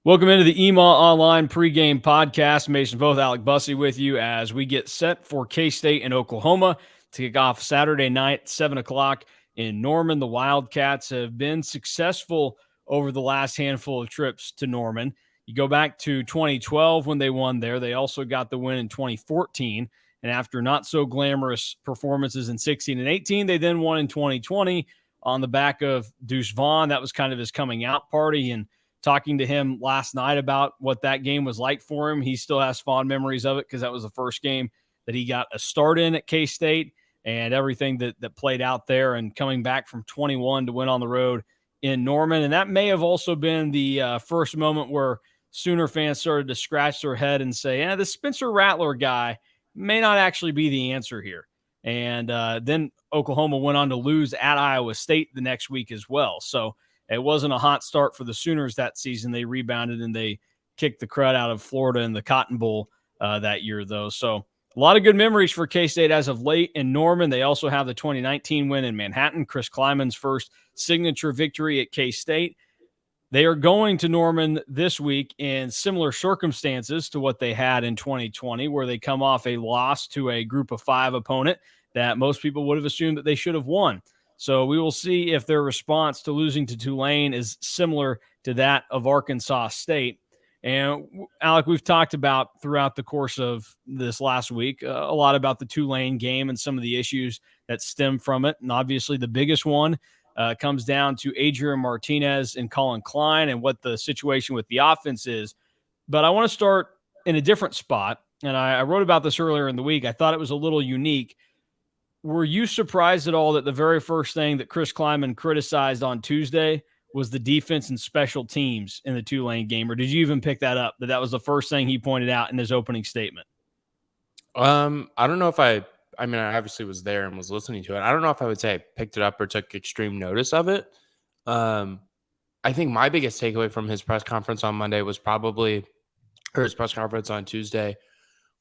Welcome into the EMA Online pregame podcast. Mason Voth, Alec Bussey with you as we get set for K-State and Oklahoma to kick off Saturday night, 7 o'clock in Norman. The Wildcats have been successful over the last handful of trips to Norman. You go back to 2012 when they won there. They also got the win in 2014. And after not so glamorous performances in 16 and 18, they then won in 2020 on the back of Deuce Vaughn. That was kind of his coming out party. And talking to him last night about what that game was like for him, he still has fond memories of it because that was the first game that he got a start in at K-State and everything that played out there, and coming back from 21 to win on the road in Norman. And that may have also been the first moment where Sooner fans started to scratch their head and say, the Spencer Rattler guy may not actually be the answer here. And then Oklahoma went on to lose at Iowa State the next week as well. So it wasn't a hot start for the Sooners that season. They rebounded and they kicked the crud out of Florida in the Cotton Bowl that year, though. So a lot of good memories for K-State as of late in Norman. They also have the 2019 win in Manhattan, Chris Kleiman's first signature victory at K-State. They are going to Norman this week in similar circumstances to what they had in 2020, where they come off a loss to a group of 5 opponent that most people would have assumed that they should have won. So we will see if their response to losing to Tulane is similar to that of Arkansas State. And Alec, we've talked about throughout the course of this last week a lot about the Tulane game and some of the issues that stem from it. And obviously the biggest one comes down to Adrian Martinez and Colin Klein and what the situation with the offense is. But I want to start in a different spot. And I wrote about this earlier in the week. I thought it was a little unique. Were you surprised at all that the very first thing that Chris Kleiman criticized on Tuesday was the defense and special teams in the Tulane game? Or did you even pick that up, that was the first thing he pointed out in his opening statement? I don't know if I obviously was there and was listening to it. I don't know if I would say I picked it up or took extreme notice of it. I think my biggest takeaway from his press conference on Monday was probably, or his press conference on Tuesday,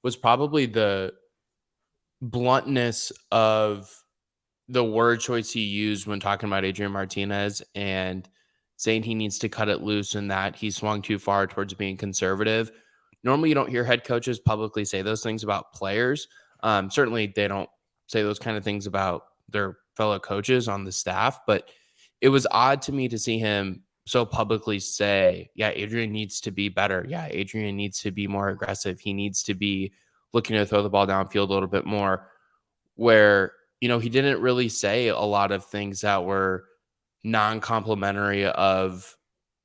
was probably the bluntness of the word choice he used when talking about Adrian Martinez and saying he needs to cut it loose and that he swung too far towards being conservative. Normally, you don't hear head coaches publicly say those things about players. Certainly, they don't say those kind of things about their fellow coaches on the staff, but it was odd to me to see him so publicly say, yeah, Adrian needs to be better. Yeah, Adrian needs to be more aggressive. He needs to be looking to throw the ball downfield a little bit more, where, he didn't really say a lot of things that were non-complimentary of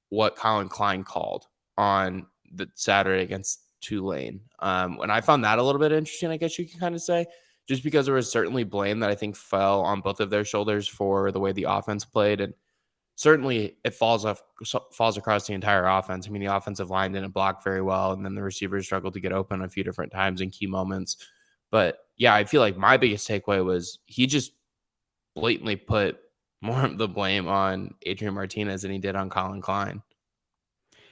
what Colin Klein called on the Saturday against Tulane. And I found that a little bit interesting, I guess you can kind of say, just because there was certainly blame that I think fell on both of their shoulders for the way the offense played. And certainly it falls across the entire offense. I mean, the offensive line didn't block very well, and then the receivers struggled to get open a few different times in key moments. But yeah, I feel like my biggest takeaway was he just blatantly put more of the blame on Adrian Martinez than he did on Colin Klein.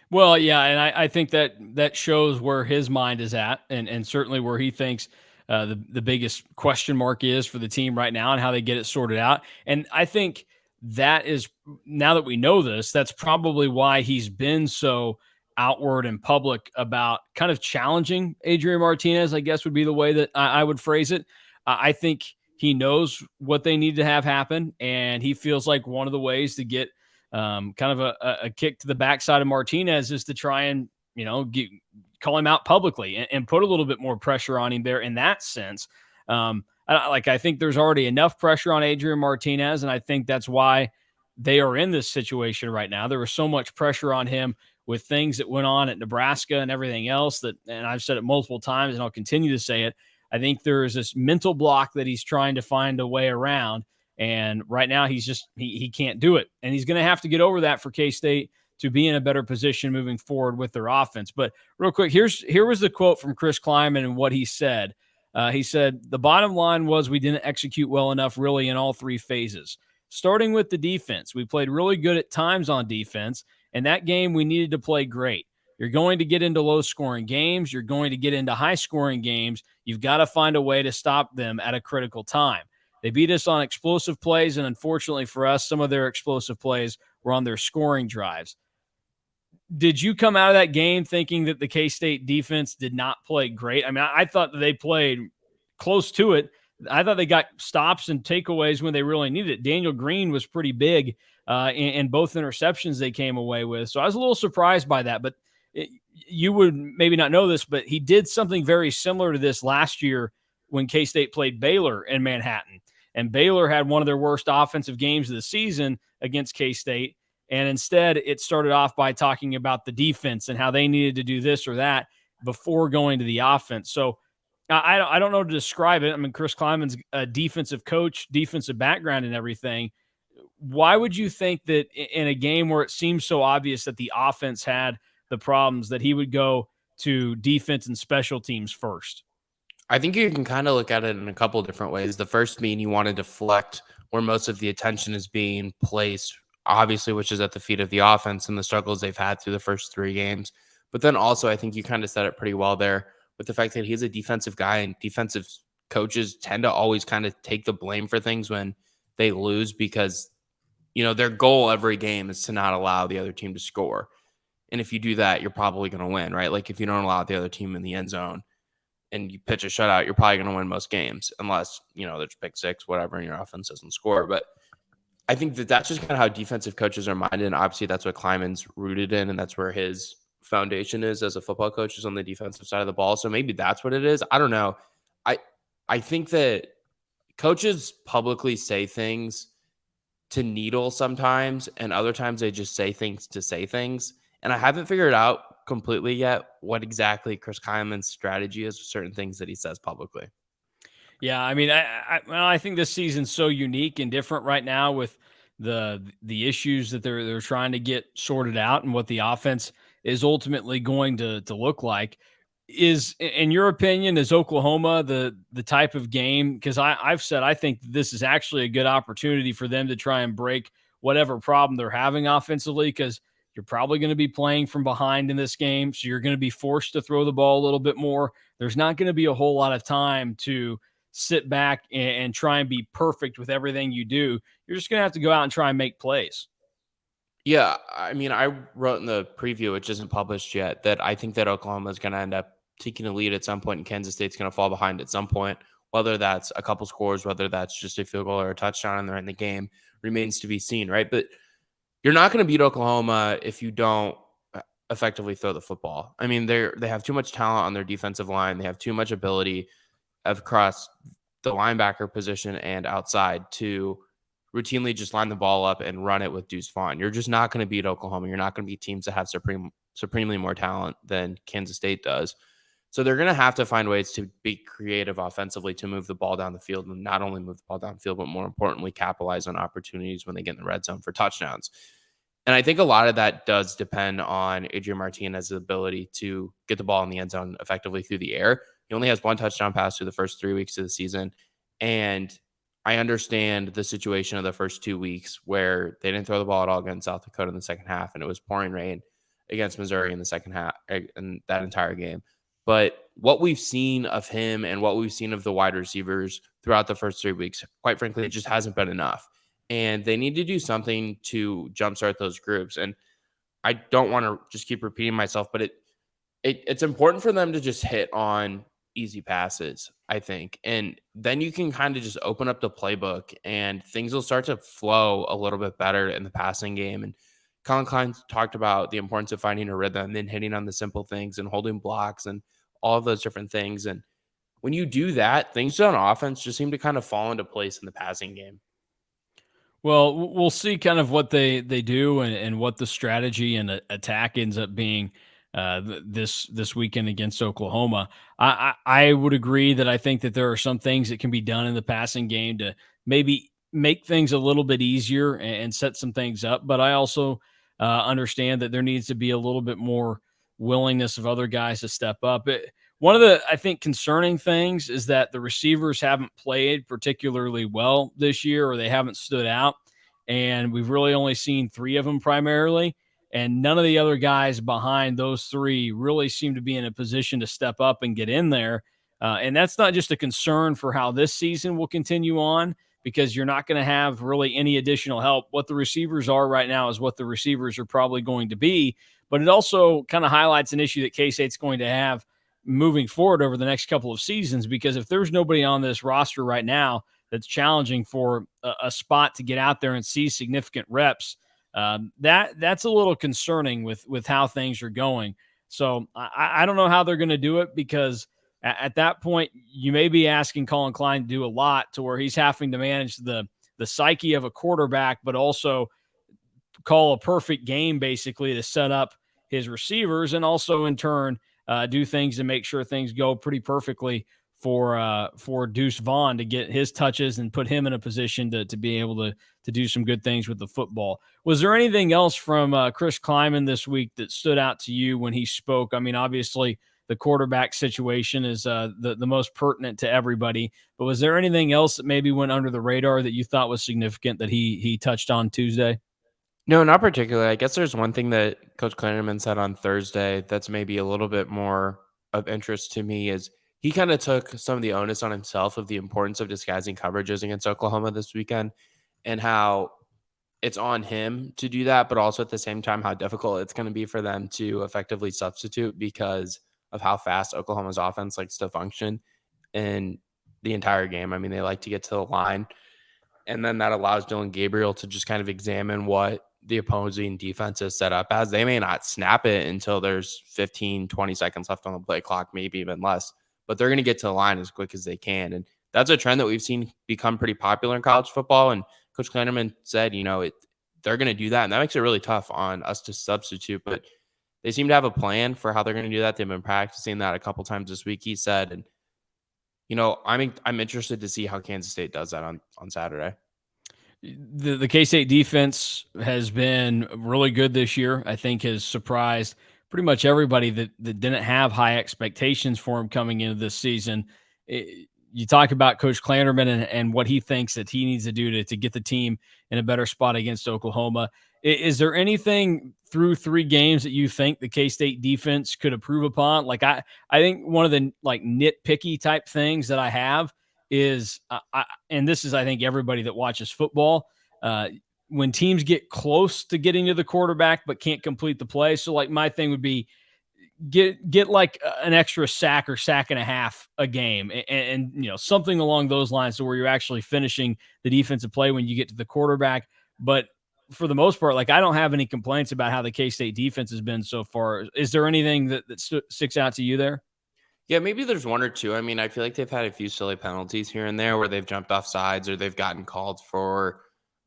Well, yeah, and I think that shows where his mind is at, and certainly where he thinks the biggest question mark is for the team right now and how they get it sorted out. And I think that is, now that we know this, that's probably why he's been so outward and public about kind of challenging Adrian Martinez, I guess would be the way that I would phrase it. I think he knows what they need to have happen, and he feels like one of the ways to get kind of a kick to the backside of Martinez is to try and, call him out publicly and put a little bit more pressure on him there in that sense. I think there's already enough pressure on Adrian Martinez, and I think that's why they are in this situation right now. There was so much pressure on him with things that went on at Nebraska and everything else and I've said it multiple times and I'll continue to say it. I think there is this mental block that he's trying to find a way around. And right now he's just, he can't do it. And he's going to have to get over that for K-State to be in a better position moving forward with their offense. But real quick, here was the quote from Chris Kleiman and what he said. He said, the bottom line was we didn't execute well enough really in all 3 phases. Starting with the defense, we played really good at times on defense. And that game, we needed to play great. You're going to get into low-scoring games. You're going to get into high-scoring games. You've got to find a way to stop them at a critical time. They beat us on explosive plays, and unfortunately for us, some of their explosive plays were on their scoring drives. Did you come out of that game thinking that the K-State defense did not play great? I mean, I thought that they played close to it. I thought they got stops and takeaways when they really needed it. Daniel Green was pretty big in both interceptions they came away with. So I was a little surprised by that. But you would maybe not know this, but he did something very similar to this last year when K-State played Baylor in Manhattan. And Baylor had one of their worst offensive games of the season against K-State. And instead, it started off by talking about the defense and how they needed to do this or that before going to the offense. So I don't know to describe it. I mean, Chris Kleiman's a defensive coach, defensive background and everything. Why would you think that in a game where it seems so obvious that the offense had the problems that he would go to defense and special teams first? I think you can kind of look at it in a couple different ways. The first being you want to deflect where most of the attention is being placed, obviously, which is at the feet of the offense and the struggles they've had through the first 3 games. But then also, I think you kind of said it pretty well there with the fact that he's a defensive guy, and defensive coaches tend to always kind of take the blame for things when they lose because, their goal every game is to not allow the other team to score. And if you do that, you're probably going to win, right? Like if you don't allow the other team in the end zone and you pitch a shutout, you're probably going to win most games unless, there's pick six, whatever, and your offense doesn't score. But I think that that's just kind of how defensive coaches are minded. And obviously that's what Kleiman's rooted in, and that's where his foundation is as a football coach, is on the defensive side of the ball. So maybe that's what it is. I don't know. I think that coaches publicly say things to needle sometimes, and other times they just say things to say things. And I haven't figured out completely yet what exactly Chris Kleiman's strategy is with certain things that he says publicly. Yeah, I mean, I think this season's so unique and different right now with the issues that they're trying to get sorted out and what the offense is ultimately going to look like. Is, in your opinion, is Oklahoma the type of game? Because I've said I think this is actually a good opportunity for them to try and break whatever problem they're having offensively, because you're probably going to be playing from behind in this game, so you're going to be forced to throw the ball a little bit more. There's not going to be a whole lot of time to sit back and try and be perfect with everything you do. You're just going to have to go out and try and make plays. Yeah, I mean, I wrote in the preview, which isn't published yet, that I think that Oklahoma is going to end up taking a lead at some point, and Kansas State's going to fall behind at some point. Whether that's a couple scores, whether that's just a field goal or a touchdown, and they're in the game, remains to be seen, right? But you're not going to beat Oklahoma if you don't effectively throw the football. I mean, they have too much talent on their defensive line. They have too much ability across the linebacker position and outside to routinely just line the ball up and run it with Deuce Vaughn. You're just not going to beat Oklahoma. You're not going to beat teams that have supremely more talent than Kansas State does. So they're going to have to find ways to be creative offensively to move the ball down the field, and not only move the ball down the field, but more importantly, capitalize on opportunities when they get in the red zone for touchdowns. And I think a lot of that does depend on Adrian Martinez's ability to get the ball in the end zone effectively through the air. He only has one touchdown pass through the first 3 weeks of the season. And I understand the situation of the first 2 weeks where they didn't throw the ball at all against South Dakota in the second half, and it was pouring rain against Missouri in the second half and that entire game. But what we've seen of him and what we've seen of the wide receivers throughout the first 3 weeks, quite frankly, it just hasn't been enough. And they need to do something to jumpstart those groups. And I don't want to just keep repeating myself, but it's important for them to just hit on easy passes, I think. And then you can kind of just open up the playbook and things will start to flow a little bit better in the passing game. And Colin Klein talked about the importance of finding a rhythm and then hitting on the simple things and holding blocks and all of those different things. And when you do that, things on offense just seem to kind of fall into place in the passing game. Well, we'll see kind of what they do and what the strategy and attack ends up being this weekend against Oklahoma. I would agree that I think that there are some things that can be done in the passing game to maybe make things a little bit easier and set some things up. But I also understand that there needs to be a little bit more willingness of other guys to step up. One of the, I think, concerning things is that the receivers haven't played particularly well this year, or they haven't stood out. And we've really only seen 3 of them primarily. And none of the other guys behind those 3 really seem to be in a position to step up and get in there. And that's not just a concern for how this season will continue on, because you're not going to have really any additional help. What the receivers are right now is what the receivers are probably going to be. but it also kind of highlights an issue that K-State's going to have moving forward over the next couple of seasons, because if there's nobody on this roster right now that's challenging for a spot to get out there and see significant reps, that's a little concerning with how things are going. So I don't know how they're going to do it, because at that point you may be asking Colin Klein to do a lot, to where he's having to manage the psyche of a quarterback, but also call a perfect game basically to set up his receivers, and also in turn do things to make sure things go pretty perfectly for Deuce Vaughn to get his touches and put him in a position to be able to do some good things with the football. Was there anything else from Chris Kleiman this week that stood out to you when he spoke? I mean, obviously the quarterback situation is the most pertinent to everybody, but was there anything else that maybe went under the radar that you thought was significant that he touched on Tuesday? No, not particularly. I guess there's one thing that Coach Kleinerman said on Thursday that's maybe a little bit more of interest to me is he kind of took some of the onus on himself of the importance of disguising coverages against Oklahoma this weekend, and how it's on him to do that, but also at the same time how difficult it's going to be for them to effectively substitute because of how fast Oklahoma's offense likes to function in the entire game. I mean, they like to get to the line, and then that allows Dylan Gabriel to just kind of examine what the opposing defense is set up as. They may not snap it until there's 15, 20 seconds left on the play clock, maybe even less, but they're going to get to the line as quick as they can. And that's a trend that we've seen become pretty popular in college football. And Coach Kleinerman said, they're going to do that. And that makes it really tough on us to substitute. But they seem to have a plan for how they're going to do that. They've been practicing that a couple times this week, he said. And, I'm interested to see how Kansas State does that on Saturday. The K-State defense has been really good this year. I think has surprised pretty much everybody that didn't have high expectations for him coming into this season. You talk about Coach Kleinerman and what he thinks that he needs to do to get the team in a better spot against Oklahoma. Is there anything through 3 games that you think the K-State defense could improve upon? Like I think one of the nitpicky type things that I have is, and this is, I think, everybody that watches football, when teams get close to getting to the quarterback but can't complete the play. So like my thing would be get like an extra sack or sack and a half a game, and something along those lines, to where you're actually finishing the defensive play when you get to the quarterback. But for the most part, like I don't have any complaints about how the K-State defense has been so far. Is there anything that sticks out to you there? Yeah, maybe there's one or two. I mean, I feel like they've had a few silly penalties here and there where they've jumped off sides or they've gotten called for,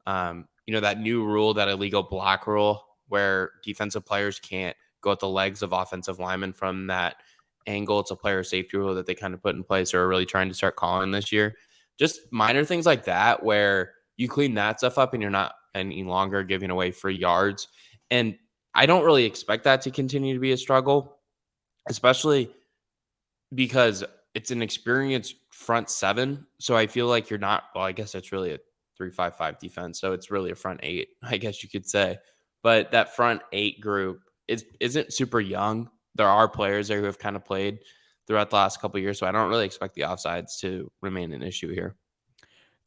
that new rule, that illegal block rule, where defensive players can't go at the legs of offensive linemen from that angle. It's a player safety rule that they kind of put in place or are really trying to start calling this year. Just minor things like that where you clean that stuff up and you're not any longer giving away free yards. And I don't really expect that to continue to be a struggle, especially because it's an experienced front 7. So I feel like you're not, well, I guess it's really a 3-5-5 defense. So it's really a front 8, I guess you could say. But that front 8 group isn't super young. There are players there who have kind of played throughout the last couple of years. So I don't really expect the offsides to remain an issue here.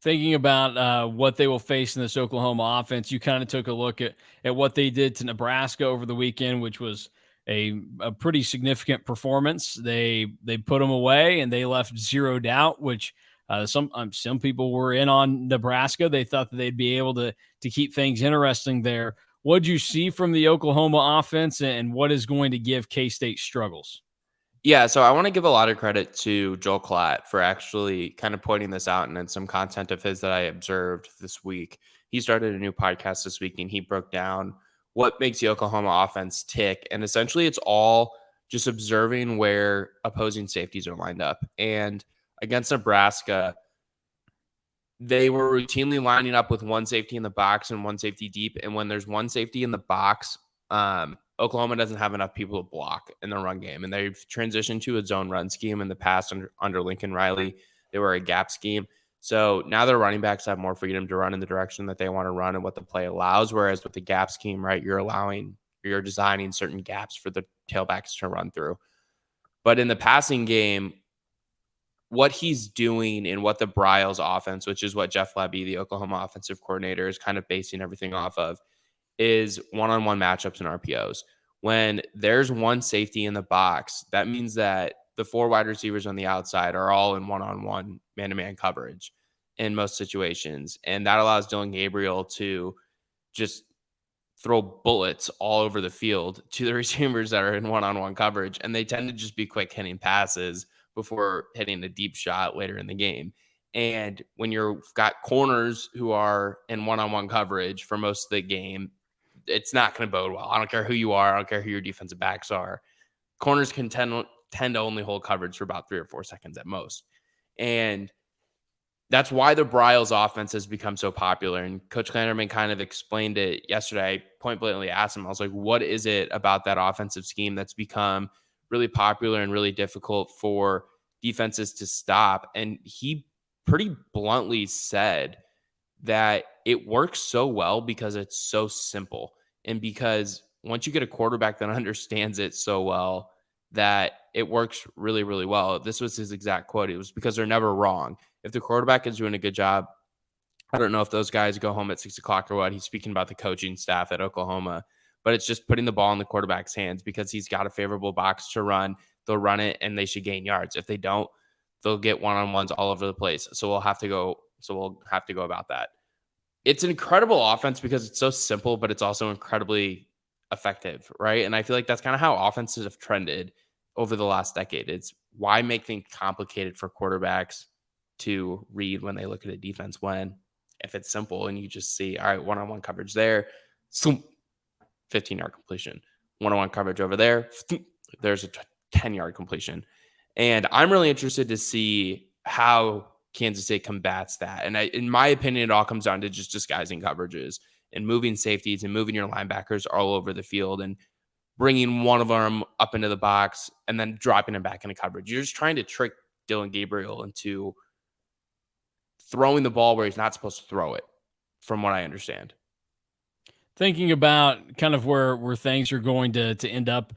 Thinking about what they will face in this Oklahoma offense, you kind of took a look at what they did to Nebraska over the weekend, which was a pretty significant performance. They put them away and they left zero doubt, which some people were in on Nebraska. They thought that they'd be able to keep things interesting there. What did you see from the Oklahoma offense, and what is going to give K-State struggles? Yeah, so I want to give a lot of credit to Joel Klatt for actually kind of pointing this out, and then some content of his that I observed this week. He started a new podcast this week, and he broke down what makes the Oklahoma offense tick. And essentially, it's all just observing where opposing safeties are lined up. And against Nebraska, they were routinely lining up with one safety in the box and one safety deep. And when there's one safety in the box, Oklahoma doesn't have enough people to block in the run game. And they've transitioned to a zone run scheme in the past under Lincoln Riley. They were a gap scheme. So now their running backs have more freedom to run in the direction that they want to run and what the play allows. Whereas with the gap scheme, right, you're designing certain gaps for the tailbacks to run through. But in the passing game, what he's doing and what the Briles offense, which is what Jeff Lebby, the Oklahoma offensive coordinator, is kind of basing everything off of, is one-on-one matchups and RPOs, When there's one safety in the box, that means that the 4 wide receivers on the outside are all in one-on-one man-to-man coverage in most situations. And that allows Dylan Gabriel to just throw bullets all over the field to the receivers that are in one-on-one coverage. And they tend to just be quick hitting passes before hitting a deep shot later in the game. And when you've got corners who are in one-on-one coverage for most of the game, it's not going to bode well. I don't care who you are. I don't care who your defensive backs are. Corners can tend to only hold coverage for about 3 or 4 seconds at most. And that's why the Bryles offense has become so popular. And Coach Klanderman kind of explained it yesterday. I point blankly asked him, I was like, what is it about that offensive scheme that's become really popular and really difficult for defenses to stop? And he pretty bluntly said that it works so well because it's so simple. And because once you get a quarterback that understands it so well, that it works really, really well. This was his exact quote. It was because they're never wrong. If the quarterback is doing a good job, I don't know if those guys go home at 6 o'clock or what. He's speaking about the coaching staff at Oklahoma, but it's just putting the ball in the quarterback's hands because he's got a favorable box to run. They'll run it and they should gain yards. If they don't, they'll get one-on-ones all over the place. So we'll have to go about that. It's an incredible offense because it's so simple, but it's also incredibly effective, right? And I feel like that's kind of how offenses have trended over the last decade. It's why make things complicated for quarterbacks to read when they look at a defense when if it's simple and you just see, all right, one-on-one coverage there, 15-yard completion. One-on-one coverage over there, there's a 10-yard completion. And I'm really interested to see how Kansas State combats that. And in my opinion, it all comes down to just disguising coverages and moving safeties and moving your linebackers all over the field and bringing one of them up into the box and then dropping him back into coverage. You're just trying to trick Dylan Gabriel into throwing the ball where he's not supposed to throw it, from what I understand. Thinking about kind of where things are going to end up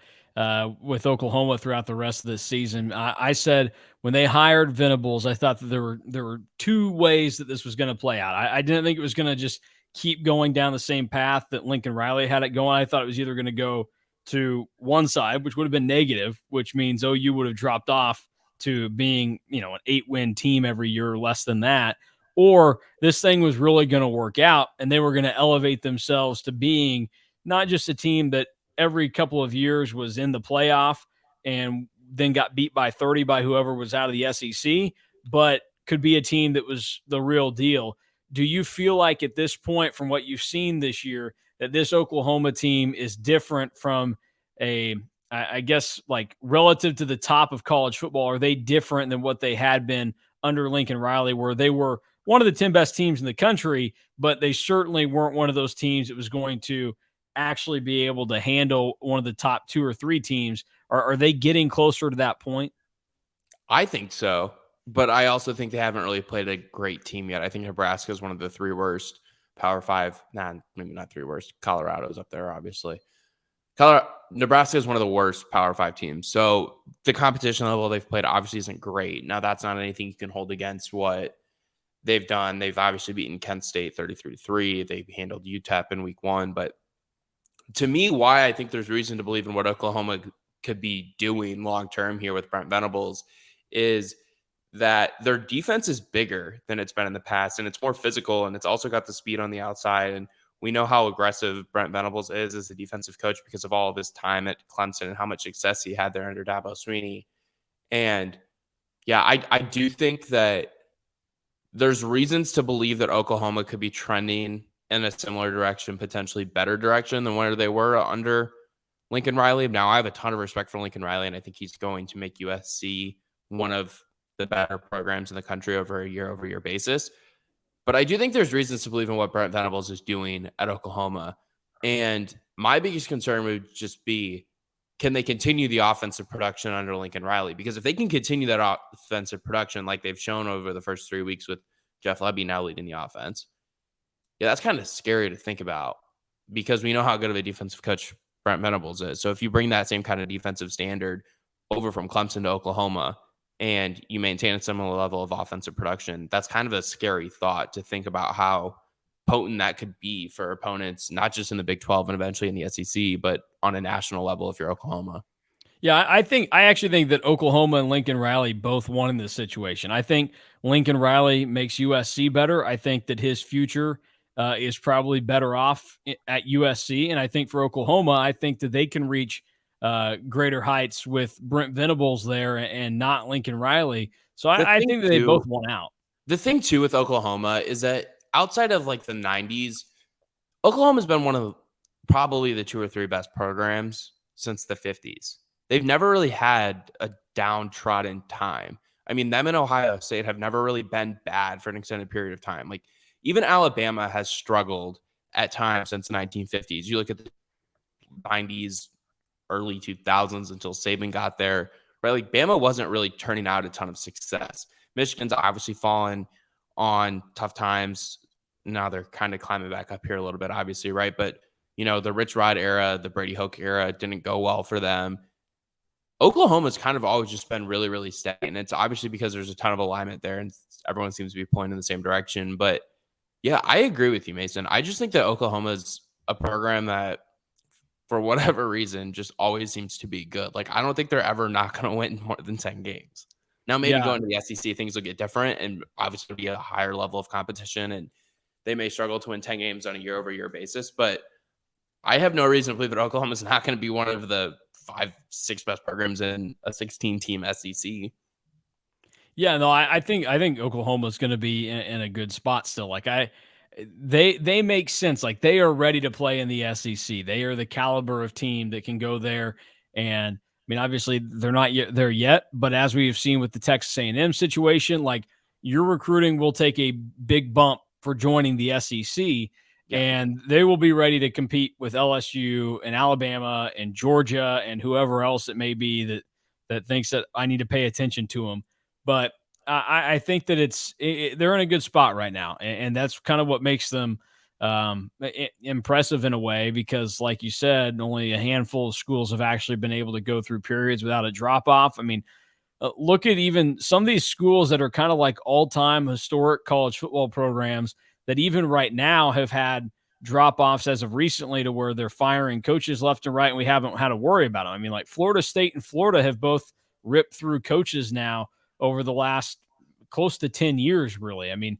with Oklahoma throughout the rest of this season, I said when they hired Venables, I thought that there were 2 ways that this was going to play out. I didn't think it was going to just keep going down the same path that Lincoln Riley had it going. I thought it was either going to go to one side, which would have been negative, which means OU would have dropped off to being, an 8-win team every year or less than that, or this thing was really going to work out and they were going to elevate themselves to being not just a team that every couple of years was in the playoff and then got beat by 30 by whoever was out of the SEC, but could be a team that was the real deal. Do you feel like at this point, from what you've seen this year, that this Oklahoma team is different from I guess, like relative to the top of college football? Are they different than what they had been under Lincoln Riley, where they were one of the 10 best teams in the country, but they certainly weren't one of those teams that was going to actually be able to handle one of the top 2 or 3 teams? Are they getting closer to that point? I think so, but I also think they haven't really played a great team yet. I think Nebraska is one of the 3 worst Power 5. Maybe not 3 worst. Colorado's up there, obviously. Nebraska is one of the worst Power 5 teams. So the competition level they've played obviously isn't great. Now, that's not anything you can hold against what they've done. They've obviously beaten Kent State 33-3. They handled UTEP in week 1. But to me, why I think there's reason to believe in what Oklahoma could be doing long-term here with Brent Venables is that their defense is bigger than it's been in the past, and it's more physical, and it's also got the speed on the outside. And we know how aggressive Brent Venables is as a defensive coach because of all of his time at Clemson and how much success he had there under Dabo Swinney. And yeah, I do think that there's reasons to believe that Oklahoma could be trending in a similar direction, potentially better direction than where they were under Lincoln Riley. Now, I have a ton of respect for Lincoln Riley, and I think he's going to make USC one of the better programs in the country over a year-over-year basis. But I do think there's reasons to believe in what Brent Venables is doing at Oklahoma. And my biggest concern would just be, can they continue the offensive production under Lincoln Riley? Because if they can continue that offensive production like they've shown over the first 3 weeks with Jeff Lebby now leading the offense, yeah, that's kind of scary to think about because we know how good of a defensive coach Brent Venables is. So if you bring that same kind of defensive standard over from Clemson to Oklahoma and you maintain a similar level of offensive production, that's kind of a scary thought to think about how potent that could be for opponents, not just in the Big 12 and eventually in the SEC, but on a national level if you're Oklahoma. Yeah, I actually think that Oklahoma and Lincoln Riley both won in this situation. I think Lincoln Riley makes USC better. I think that his future is probably better off at USC, and I think for Oklahoma, I think that they can reach greater heights with Brent Venables there and not Lincoln Riley. So The I thing think that they both too, won out. the thing too with Oklahoma is that outside of like the 90s, Oklahoma's been one of probably the 2 or 3 best programs since the 50s. They've never really had a downtrodden time. I mean, them and Ohio State have never really been bad for an extended period of time. Like even Alabama has struggled at times since the 1950s. You look at the 90s, early 2000s until Saban got there, right? Like Bama wasn't really turning out a ton of success. Michigan's obviously fallen on tough times. Now they're kind of climbing back up here a little bit, obviously, right? But the Rich Rod era, the Brady Hoke era didn't go well for them. Oklahoma's kind of always just been really, really steady. And it's obviously because there's a ton of alignment there and everyone seems to be pointing in the same direction. But yeah, I agree with you, Mason. I just think that Oklahoma's a program that, for whatever reason, just always seems to be good. Like, I don't think they're ever not going to win more than 10 games. Now, maybe Yeah, going to the SEC, things will get different and obviously be a higher level of competition. And they may struggle to win 10 games on a year-over-year basis. But I have no reason to believe that Oklahoma is not going to be one of the 5, 6 best programs in a 16-team SEC. yeah, no, I think Oklahoma's going to be in a good spot still. They make sense. Like they are ready to play in the SEC. They are the caliber of team that can go there. And I mean, obviously they're not yet there yet, but as we've seen with the Texas A&M situation, like your recruiting will take a big bump for joining the SEC, Yeah. and they will be ready to compete with LSU and Alabama and Georgia and whoever else it may be that thinks that I need to pay attention to them. But I think that they're in a good spot right now, and that's kind of what makes them impressive in a way because, like you said, only a handful of schools have actually been able to go through periods without a drop off. I mean, look at even some of these schools that are kind of like all time historic college football programs that even right now have had drop offs as of recently to where they're firing coaches left and right, and we haven't had to worry about them. I mean, like Florida State and Florida have both ripped through coaches now over the last close to 10 years, really. I mean,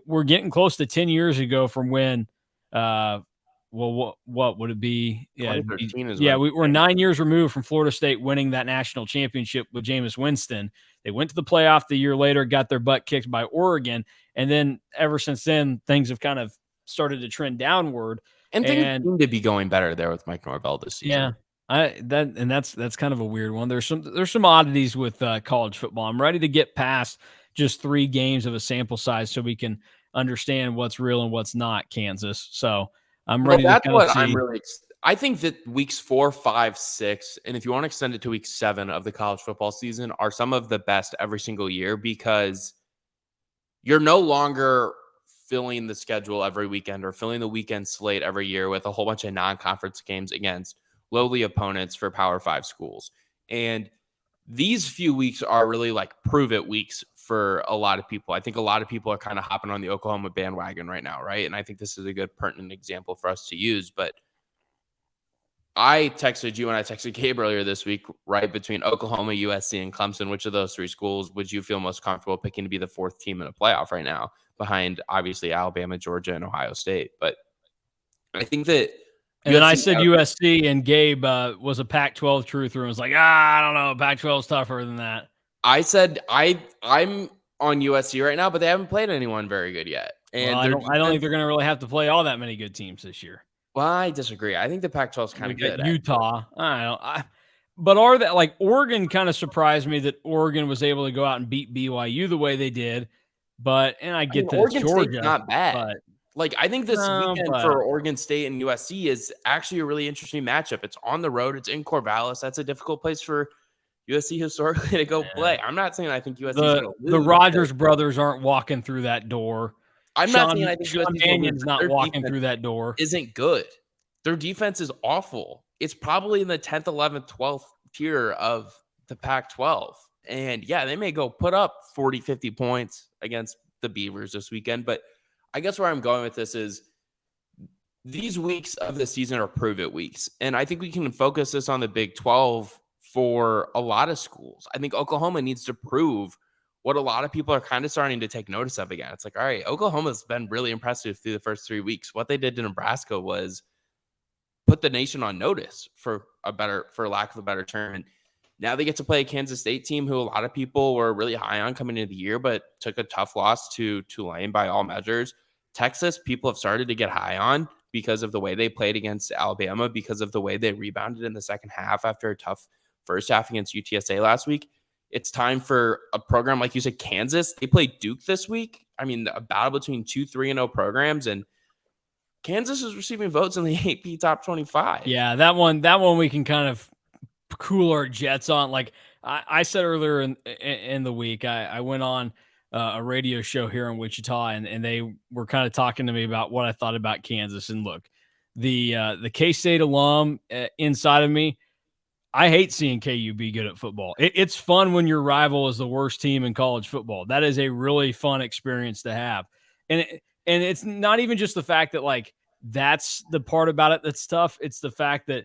we're getting close to 10 years ago from when, what would it be? Yeah, 2013 is yeah, when we're 9 years removed from Florida State winning that national championship with Jameis Winston. They went to the playoff the year later, got their butt kicked by Oregon, and then ever since then, things have kind of started to trend downward. and things seem to be going better there with Mike Norvell this season. Yeah, that's kind of a weird one. There's some oddities with college football. I'm ready to get past just 3 games of a sample size so we can understand what's real and what's not, Kansas. So I'm Well, ready to that's kind of what I'm see. really. I think that weeks 4, 5, 6, and if you want to extend it to week 7 of the college football season, are some of the best every single year because you're no longer filling the schedule every weekend or filling the weekend slate every year with a whole bunch of non-conference games against lowly opponents for Power 5 schools. And these few weeks are really like prove it weeks for a lot of people. I think a lot of people are kind of hopping on the Oklahoma bandwagon right now, right? And I think this is a good pertinent example for us to use. But I texted you and I texted Gabe earlier this week, right? Between Oklahoma, USC, and Clemson, which of those 3 schools would you feel most comfortable picking to be the 4th team in a playoff right now, behind obviously Alabama, Georgia, and Ohio State? But I think that And then I USC, said USC, and Gabe was a Pac-12 truther and was like, I don't know, Pac-12 is tougher than that. I said I'm on USC right now, but they haven't played anyone very good yet. Well, And I their don't defense, think they're going to really have to play all that many good teams this year. well, I disagree. I think the Pac-12 is kind We of got good. Actually. Utah. I don't know. But are that like Oregon kind of surprised me that Oregon was able to go out and beat BYU the way they did. But and I I mean, get that it's Oregon State's Georgia, not bad. but Like, I think this no, weekend but for Oregon State and USC is actually a really interesting matchup. It's on the road. It's in Corvallis. That's a difficult place for USC historically to go yeah. play. I'm not saying I think USC is the going to the lose. Rogers brothers aren't walking through that door. I'm not saying I think Sean USC is going to lose, Mannion's but not their walking defense through that door. isn't good. Their defense is awful. It's probably in the 10th, 11th, 12th tier of the Pac-12. And yeah, they may go put up 40, 50 points against the Beavers this weekend. But I guess where I'm going with this is these weeks of the season are prove-it weeks. And I think we can focus this on the Big 12 for a lot of schools. I think Oklahoma needs to prove what a lot of people are kind of starting to take notice of again. It's like, all right, Oklahoma's been really impressive through the first 3 weeks. What they did to Nebraska was put the nation on notice, for lack of a better term. And now they get to play a Kansas State team who a lot of people were really high on coming into the year, but took a tough loss to Tulane by all measures. Texas, people have started to get high on because of the way they played against Alabama, because of the way they rebounded in the second half after a tough first half against UTSA last week. It's time for a program like you said, Kansas. They played Duke this week. I mean, a battle between 2 3-0 programs, and Kansas is receiving votes in the AP top 25. Yeah, that one we can kind of cool our jets on. Like I said earlier in the week, I went on a radio show here in Wichita, and they were kind of talking to me about what I thought about Kansas. And look, the K-State alum inside of me, I hate seeing KU be good at football. It's fun when your rival is the worst team in college football. That is a really fun experience to have. And it's not even just the fact that like that's the part about it that's tough. It's the fact that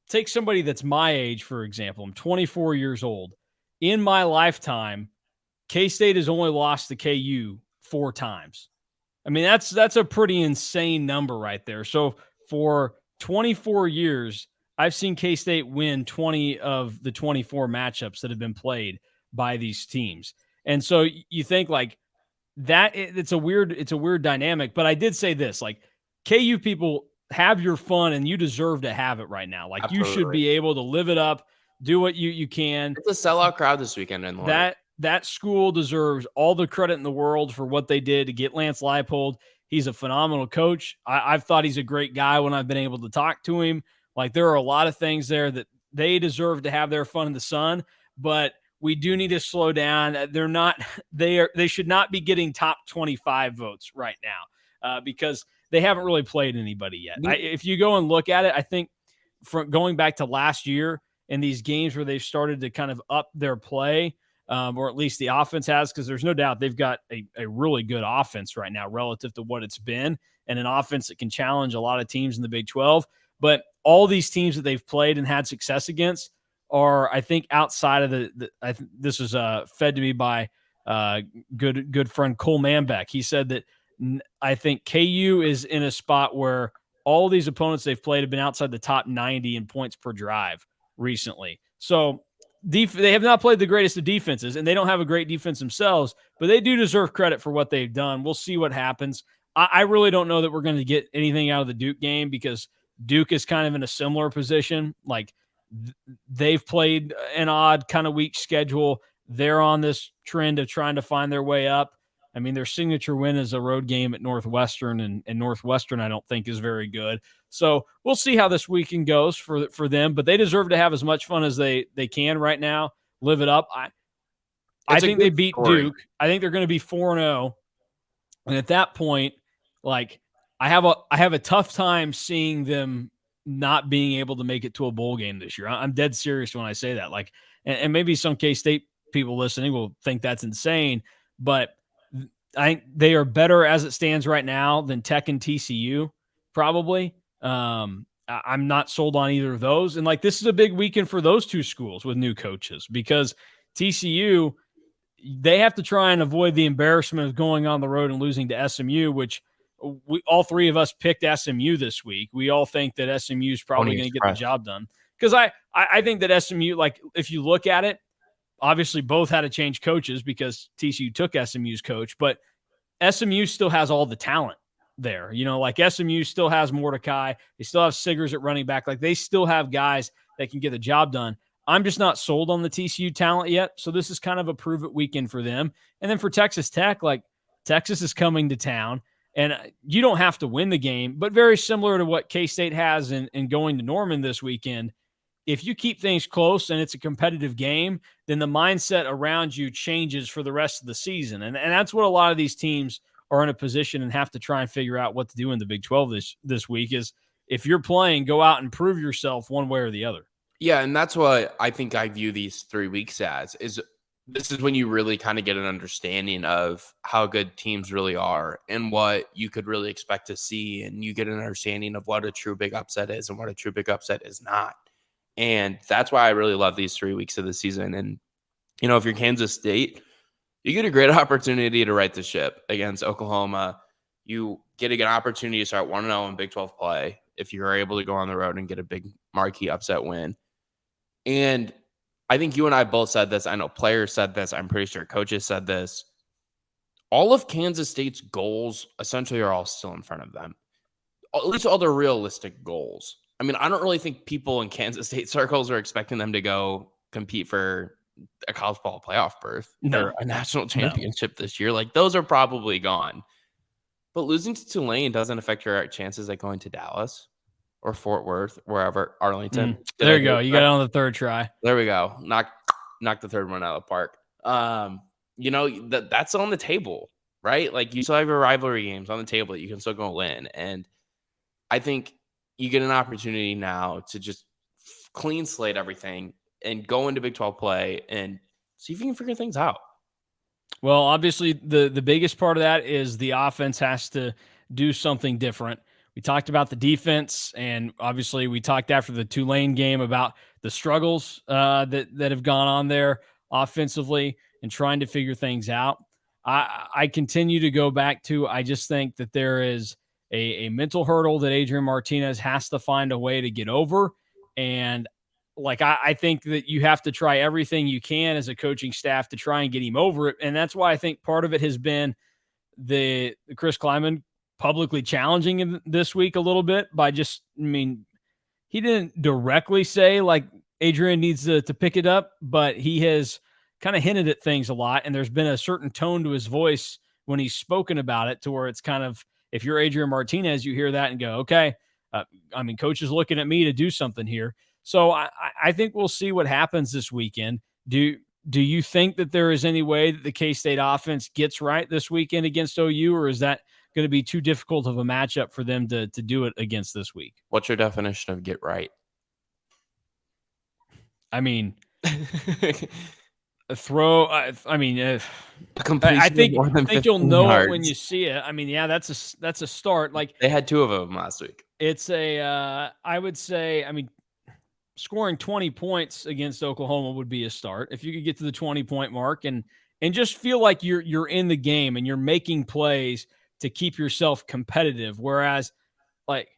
take somebody that's my age, for example. I'm 24 years old. In my lifetime, K-State has only lost to KU 4 times. I mean, that's a pretty insane number right there. So for 24 years, I've seen K-State win 20 of the 24 matchups that have been played by these teams. And so you think like that it's a weird dynamic, but I did say this, like KU people, have your fun and you deserve to have it right now. Like Absolutely. You should be able to live it up, do what you can. It's a sellout crowd this weekend in Lawrence. That school deserves all the credit in the world for what they did to get Lance Leipold. He's a phenomenal coach. I've thought he's a great guy when I've been able to talk to him. Like there are a lot of things there that they deserve to have their fun in the sun, but we do need to slow down. They should not be getting top 25 votes right now because they haven't really played anybody yet. If you go and look at it, I think from going back to last year in these games where they've started to kind of up their play, or at least the offense has, because there's no doubt they've got a really good offense right now relative to what it's been, and an offense that can challenge a lot of teams in the Big 12. But all these teams that they've played and had success against are, I think, outside of this was fed to me by good friend Cole Manbeck. He said that I think KU is in a spot where all these opponents they've played have been outside the top 90 in points per drive recently. So they have not played the greatest of defenses, and they don't have a great defense themselves, but they do deserve credit for what they've done. We'll see what happens. I really don't know that we're going to get anything out of the Duke game because Duke is kind of in a similar position. Like they've played an odd kind of weak schedule. They're on this trend of trying to find their way up. I mean, their signature win is a road game at Northwestern, and Northwestern I don't think is very good. So we'll see how this weekend goes for them, but they deserve to have as much fun as they can right now. Live it up. I think they beat Duke. I think they're going to be 4-0, and at that point, like I have a tough time seeing them not being able to make it to a bowl game this year. I'm dead serious when I say that. Like, and maybe some K-State people listening will think that's insane, but I think they are better as it stands right now than Tech and TCU, probably. I'm not sold on either of those. And like, this is a big weekend for those two schools with new coaches because TCU, they have to try and avoid the embarrassment of going on the road and losing to SMU, which all three of us picked SMU this week. We all think that SMU is probably going to get the job done. Because I think that SMU, like, if you look at it, obviously both had to change coaches because TCU took SMU's coach, but SMU still has all the talent there. You know, like SMU still has Mordecai. They still have Siggers at running back. Like they still have guys that can get the job done. I'm just not sold on the TCU talent yet. So this is kind of a prove it weekend for them. And then for Texas Tech, like Texas is coming to town and you don't have to win the game, but very similar to what K-State has in going to Norman this weekend. If you keep things close and it's a competitive game, then the mindset around you changes for the rest of the season. And that's what a lot of these teams are in a position and have to try and figure out what to do in the Big 12 this week is if you're playing, go out and prove yourself one way or the other. Yeah, and that's what I think I view these 3 weeks as is this is when you really kind of get an understanding of how good teams really are and what you could really expect to see. And you get an understanding of what a true big upset is and what a true big upset is not. And that's why I really love these 3 weeks of the season. And, if you're Kansas State, you get a great opportunity to right the ship against Oklahoma. You get a good opportunity to start 1-0 in Big 12 play if you're able to go on the road and get a big marquee upset win. And I think you and I both said this. I know players said this. I'm pretty sure coaches said this. All of Kansas State's goals essentially are all still in front of them. At least all their realistic goals. I mean, I don't really think people in Kansas State circles are expecting them to go compete for a college ball playoff berth or a national championship this year. Like, those are probably gone. But losing to Tulane doesn't affect your chances at going to Dallas or Fort Worth, wherever, Arlington. There you go. You got it on the third try. There we go. Knock the third one out of the park. That's on the table, right? Like, you still have your rivalry games on the table that you can still go win. And I think you get an opportunity now to just clean slate everything and go into Big 12 play and see if you can figure things out. Well, obviously, the biggest part of that is the offense has to do something different. We talked about the defense, and obviously we talked after the Tulane game about the struggles that have gone on there offensively and trying to figure things out. I continue to go back to, I just think that there is a mental hurdle that Adrian Martinez has to find a way to get over. And I think that you have to try everything you can as a coaching staff to try and get him over it. And that's why I think part of it has been the Chris Kleiman publicly challenging him this week a little bit by he didn't directly say like Adrian needs to pick it up, but he has kind of hinted at things a lot. And there's been a certain tone to his voice when he's spoken about it to where it's kind of, if you're Adrian Martinez, you hear that and go, okay, coach is looking at me to do something here. So I think we'll see what happens this weekend. Do you think that there is any way that the K-State offense gets right this weekend against OU, or is that going to be too difficult of a matchup for them to do it against this week? What's your definition of get right? I think you'll know it when you see it. That's a start. Like, they had 2 of them last week. It's I would say, scoring 20 points against Oklahoma would be a start. If you could get to the 20-point mark and just feel like you're in the game and you're making plays to keep yourself competitive. Whereas, like,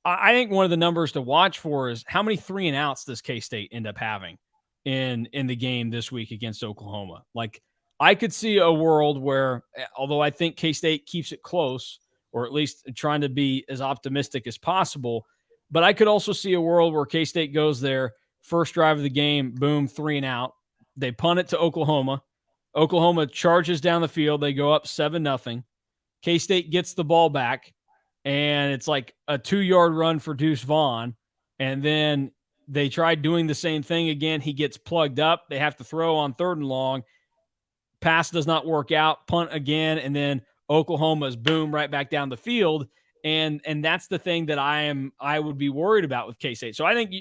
I think one of the numbers to watch for is how many 3-and-outs does K-State end up having in the game this week against Oklahoma. Like, I could see a world where, although I think K-State keeps it close, or at least trying to be as optimistic as possible, but I could also see a world where K-State goes there, first drive of the game, boom, 3-and-out. They punt it to Oklahoma. Oklahoma charges down the field. They go up 7-0. K-State gets the ball back, and it's like a 2-yard run for Deuce Vaughn. And then they tried doing the same thing again. He gets plugged up. They have to throw on 3rd and long. Pass does not work out. Punt again, and then Oklahoma's boom right back down the field. And that's the thing that I would be worried about with K-State. So I think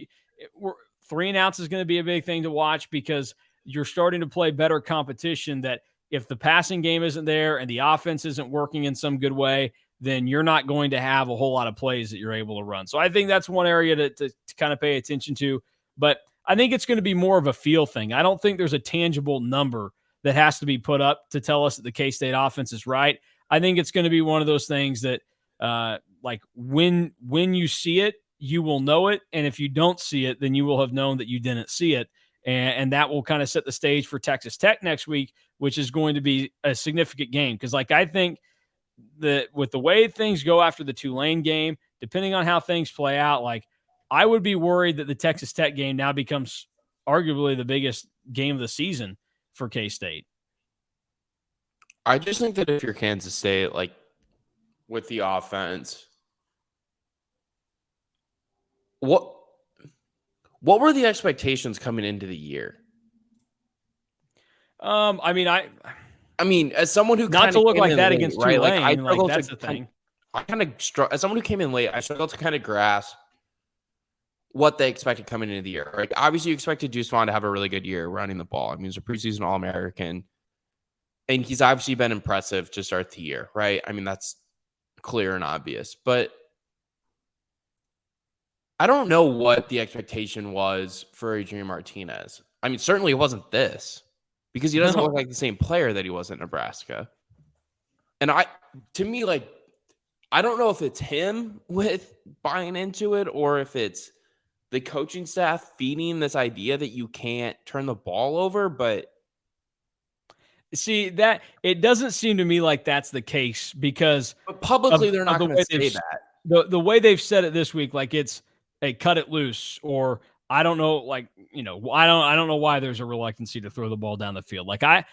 3-and-outs is going to be a big thing to watch because you're starting to play better competition that if the passing game isn't there and the offense isn't working in some good way, then you're not going to have a whole lot of plays that you're able to run. So I think that's one area to kind of pay attention to. But I think it's going to be more of a feel thing. I don't think there's a tangible number that has to be put up to tell us that the K-State offense is right. I think it's going to be one of those things that when you see it, you will know it. And if you don't see it, then you will have known that you didn't see it. And that will kind of set the stage for Texas Tech next week, which is going to be a significant game. Because I think that with the way things go after the Tulane game, depending on how things play out, I would be worried that the Texas Tech game now becomes arguably the biggest game of the season for K-State. I just think that if you're Kansas State, with the offense, what were the expectations coming into the year? As someone who not to look like that late, against right? Tulane, that's the thing. As someone who came in late, I struggled to kind of grasp what they expected coming into the year. Like, obviously, you expected Deuce Vaughn to have a really good year running the ball. I mean, he's a preseason All-American, and he's obviously been impressive to start the year, right? I mean, that's clear and obvious. But I don't know what the expectation was for Adrian Martinez. I mean, certainly it wasn't this, because he doesn't No. look like the same player that he was at Nebraska. And to me, like, I don't know if it's him with buying into it or if it's the coaching staff feeding this idea that you can't turn the ball over, but See, that it doesn't seem to me like that's the case because publicly they're of not the going way to say that. the way they've said it this week, like it's a cut it loose, or I don't know, like, I don't know why there's a reluctancy to throw the ball down the field. Like I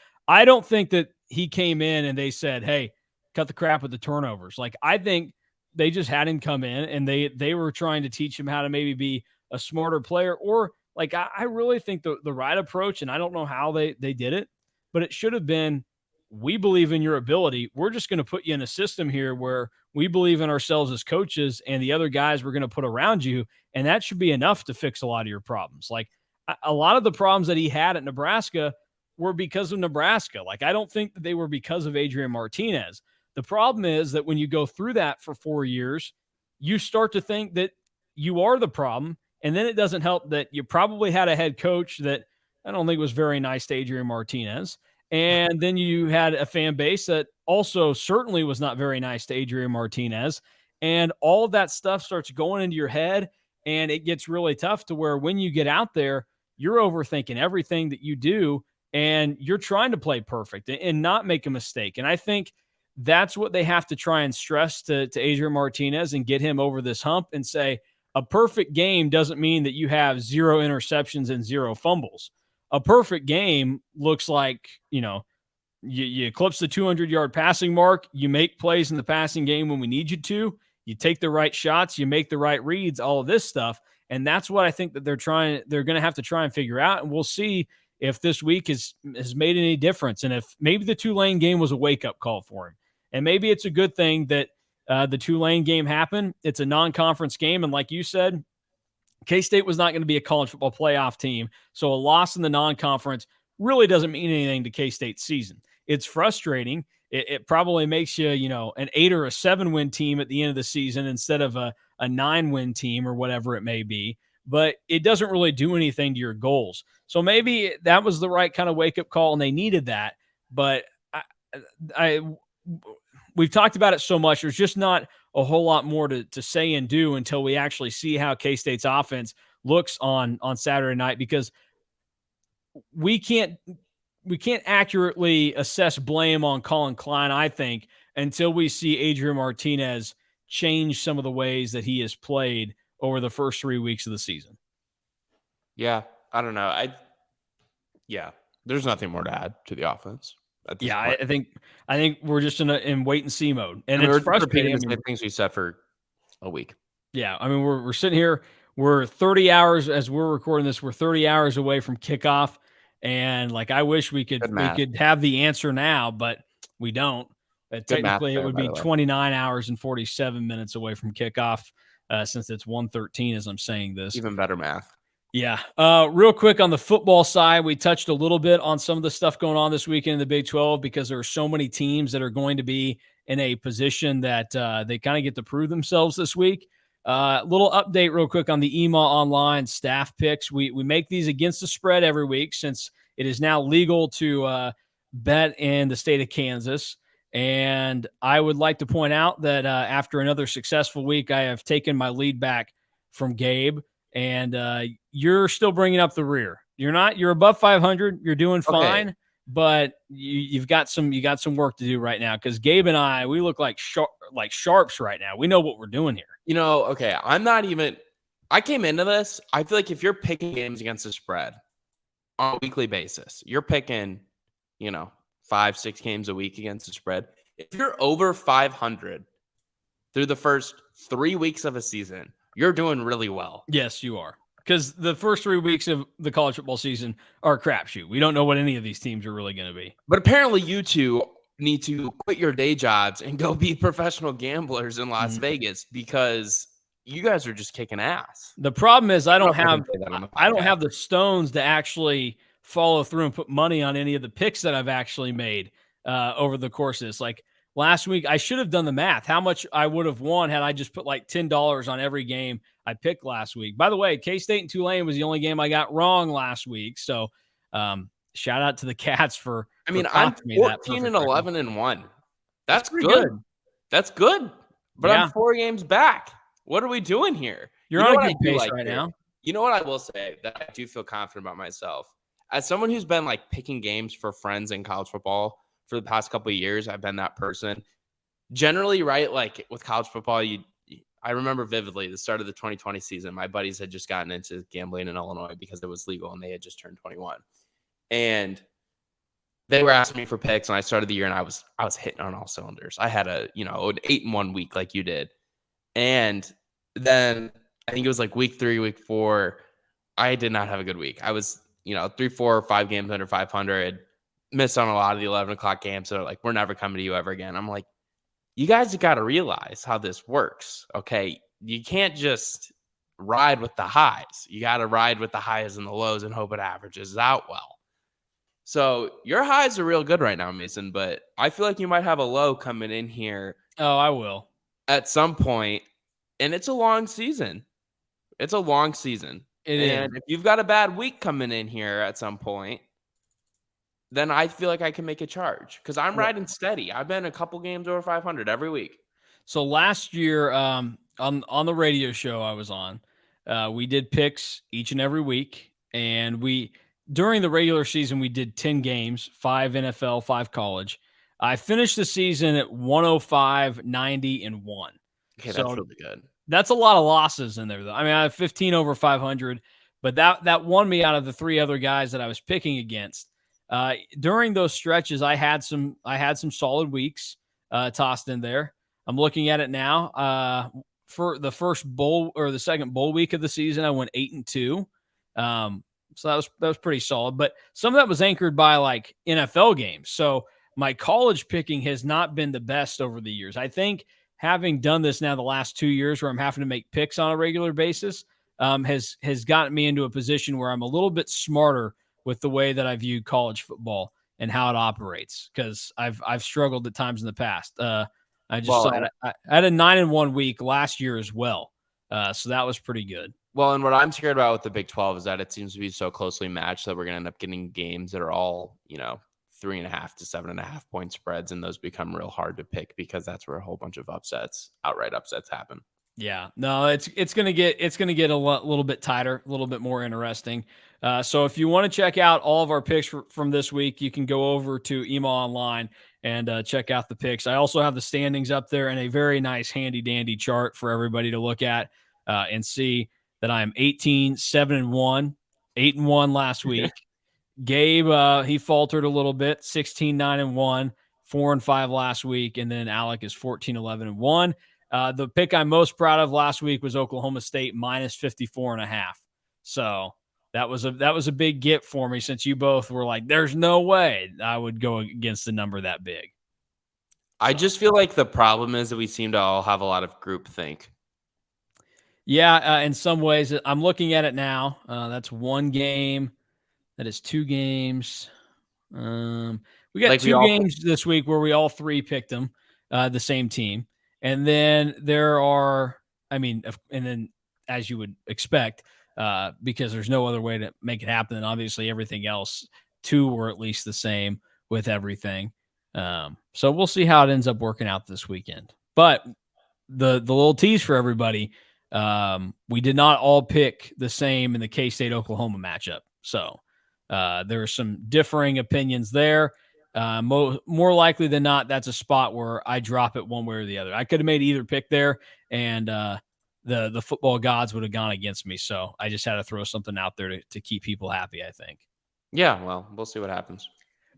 don't think that he came in and they said, hey, cut the crap with the turnovers. Like I think they just had him come in and they were trying to teach him how to maybe be a smarter player, or like I really think the right approach, and I don't know how they did it, but it should have been, we believe in your ability. We're just going to put you in a system here where we believe in ourselves as coaches and the other guys we're going to put around you. And that should be enough to fix a lot of your problems. Like a lot of the problems that he had at Nebraska were because of Nebraska. Like, I don't think that they were because of Adrian Martinez. The problem is that when you go through that for 4 years, you start to think that you are the problem. And then it doesn't help that you probably had a head coach that I don't think was very nice to Adrian Martinez. And then you had a fan base that also certainly was not very nice to Adrian Martinez. And all of that stuff starts going into your head, and it gets really tough to where when you get out there, you're overthinking everything that you do, and you're trying to play perfect and not make a mistake. And I think that's what they have to try and stress to Adrian Martinez and get him over this hump and say, a perfect game doesn't mean that you have 0 interceptions and 0 fumbles. A perfect game looks like, you eclipse the 200-yard passing mark, you make plays in the passing game when we need you to, you take the right shots, you make the right reads, all of this stuff. And that's what I think that they're going to have to try and figure out. And we'll see if this week has made any difference. And if maybe the Tulane game was a wake-up call for him. And maybe it's a good thing that the Tulane game happened. It's a non-conference game. And like you said, K-State was not going to be a college football playoff team. So a loss in the non-conference really doesn't mean anything to K-State's season. It's frustrating. It probably makes you, an 8 or a 7-win team at the end of the season instead of a 9-win team or whatever it may be. But it doesn't really do anything to your goals. So maybe that was the right kind of wake-up call, and they needed that. But we've talked about it so much. There's just not a whole lot more to say and do until we actually see how K-State's offense looks on Saturday night, because we can't accurately assess blame on Colin Klein, I think, until we see Adrian Martinez change some of the ways that he has played over the first 3 weeks of the season. Yeah, I don't know. There's nothing more to add to the offense. Yeah, I think we're just in wait and see mode, and it's we're frustrating. Repeating the same things we said for a week. Yeah, I mean we're sitting here. We're 30 hours as we're recording this. We're 30 hours away from kickoff, and like I wish we could have the answer now, but we don't. Technically, it would be 29 hours and 47 minutes away from kickoff, since it's 1:13 as I'm saying this. Even better math. Yeah. Real quick on the football side, we touched a little bit on some of the stuff going on this weekend in the Big 12 because there are so many teams that are going to be in a position that they kind of get to prove themselves this week. Little update real quick on the EMA Online staff picks. We make these against the spread every week since it is now legal to bet in the state of Kansas. And I would like to point out that after another successful week, I have taken my lead back from Gabe. And you're still bringing up the rear. You're above 500. You're doing fine, okay, but you've got some work to do right now because Gabe and I, we look like sharps right now. We know what we're doing here. Okay, I came into this. I feel like if you're picking games against the spread on a weekly basis, you're picking, 5-6 games a week against the spread. If you're over 500 through the first 3 weeks of a season, you're doing really well. Yes, you are. Because the first 3 weeks of the college football season are a crapshoot. We don't know what any of these teams are really going to be. But apparently you two need to quit your day jobs and go be professional gamblers in Las Vegas because you guys are just kicking ass. The problem is I I don't know don't if I can have say that on the I don't podcast. have the stones to actually follow through and put money on any of the picks that I've actually made over the course of this. Like last week, I should have done the math. How much I would have won had I just put like $10 on every game I picked last week. By the way, K-State and Tulane was the only game I got wrong last week. So shout out to the Cats for I'm costing me that 14 perfect and record. 11 and 1. That's That's pretty good. good. That's good. But Yeah. I'm 4 games back. What are we doing here? You're You know on a what I good do pace like right here? now. You know what I will say that I do feel confident about myself. As someone who's been like picking games for friends in college football for the past couple of years, I've been that person. Generally, right, like with college football, I remember vividly the start of the 2020 season. My buddies had just gotten into gambling in Illinois because it was legal and they had just turned 21. And they were asking me for picks, and I started the year and I was hitting on all cylinders. I had an 8-1 week like you did. And then I think it was like week 3, week 4, I did not have a good week. I was, 3, 4, 5 games under 500, missed on a lot of the 11 o'clock games. So like, we're never coming to you ever again. I'm like, you guys got to realize how this works. Okay. You can't just ride with the highs. You got to ride with the highs and the lows and hope it averages out well. So your highs are real good right now, Mason, but I feel like you might have a low coming in here. Oh, I will. At some point, and it's a long season. It's a long season. It and is. if you've got a bad week coming in here at some point, then I feel like I can make a charge because I'm riding steady. I've been a couple games over 500 every week. So last year, on the radio show I was on, we did picks each and every week, and during the regular season we did 10 games, 5 NFL, 5 college. I finished the season at 105, 90, and 1. Okay, so that's really good. That's a lot of losses in there, though. I mean, I have 15 over 500, but that won me out of the 3 other guys that I was picking against. During those stretches, I had some solid weeks tossed in there. I'm looking at it now. For the first bowl or the second bowl week of the season, I went 8-2. So that was pretty solid. But some of that was anchored by like NFL games. So my college picking has not been the best over the years. I think having done this now the last 2 years where I'm having to make picks on a regular basis has gotten me into a position where I'm a little bit smarter with the way that I view college football and how it operates, because I've struggled at times in the past. I had a 9-1 week last year as well, so that was pretty good. Well, and what I'm scared about with the Big 12 is that it seems to be so closely matched that we're going to end up getting games that are all 3.5 to 7.5 point spreads, and those become real hard to pick because that's where a whole bunch of outright upsets happen. Yeah, no, it's gonna get a little bit tighter, a little bit more interesting. So if you want to check out all of our picks from this week, you can go over to Emo Online and check out the picks. I also have the standings up there and a very nice handy dandy chart for everybody to look at and see that I am 18, 7-1, 8-1 last week. Gabe, he faltered a little bit, 16, 9-1, 4-5 last week. And then Alec is 14, 11-1. The pick I'm most proud of last week was Oklahoma State minus 54.5. So that was a big get for me, since you both were like, there's no way I would go against a number that big. I just feel like the problem is that we seem to all have a lot of groupthink. Yeah, in some ways. I'm looking at it now. That's one game. That is 2 games. We got 2 games this week where we all 3 picked them, the same team. And then there are, and then as you would expect, because there's no other way to make it happen, and obviously everything else, 2 were at least the same with everything. So we'll see how it ends up working out this weekend. But the little tease for everybody, we did not all pick the same in the K-State Oklahoma matchup. So there are some differing opinions there. More likely than not, that's a spot where I drop it one way or the other. I could have made either pick there, and the football gods would have gone against me. So I just had to throw something out there to keep people happy, I think. Yeah, well, we'll see what happens.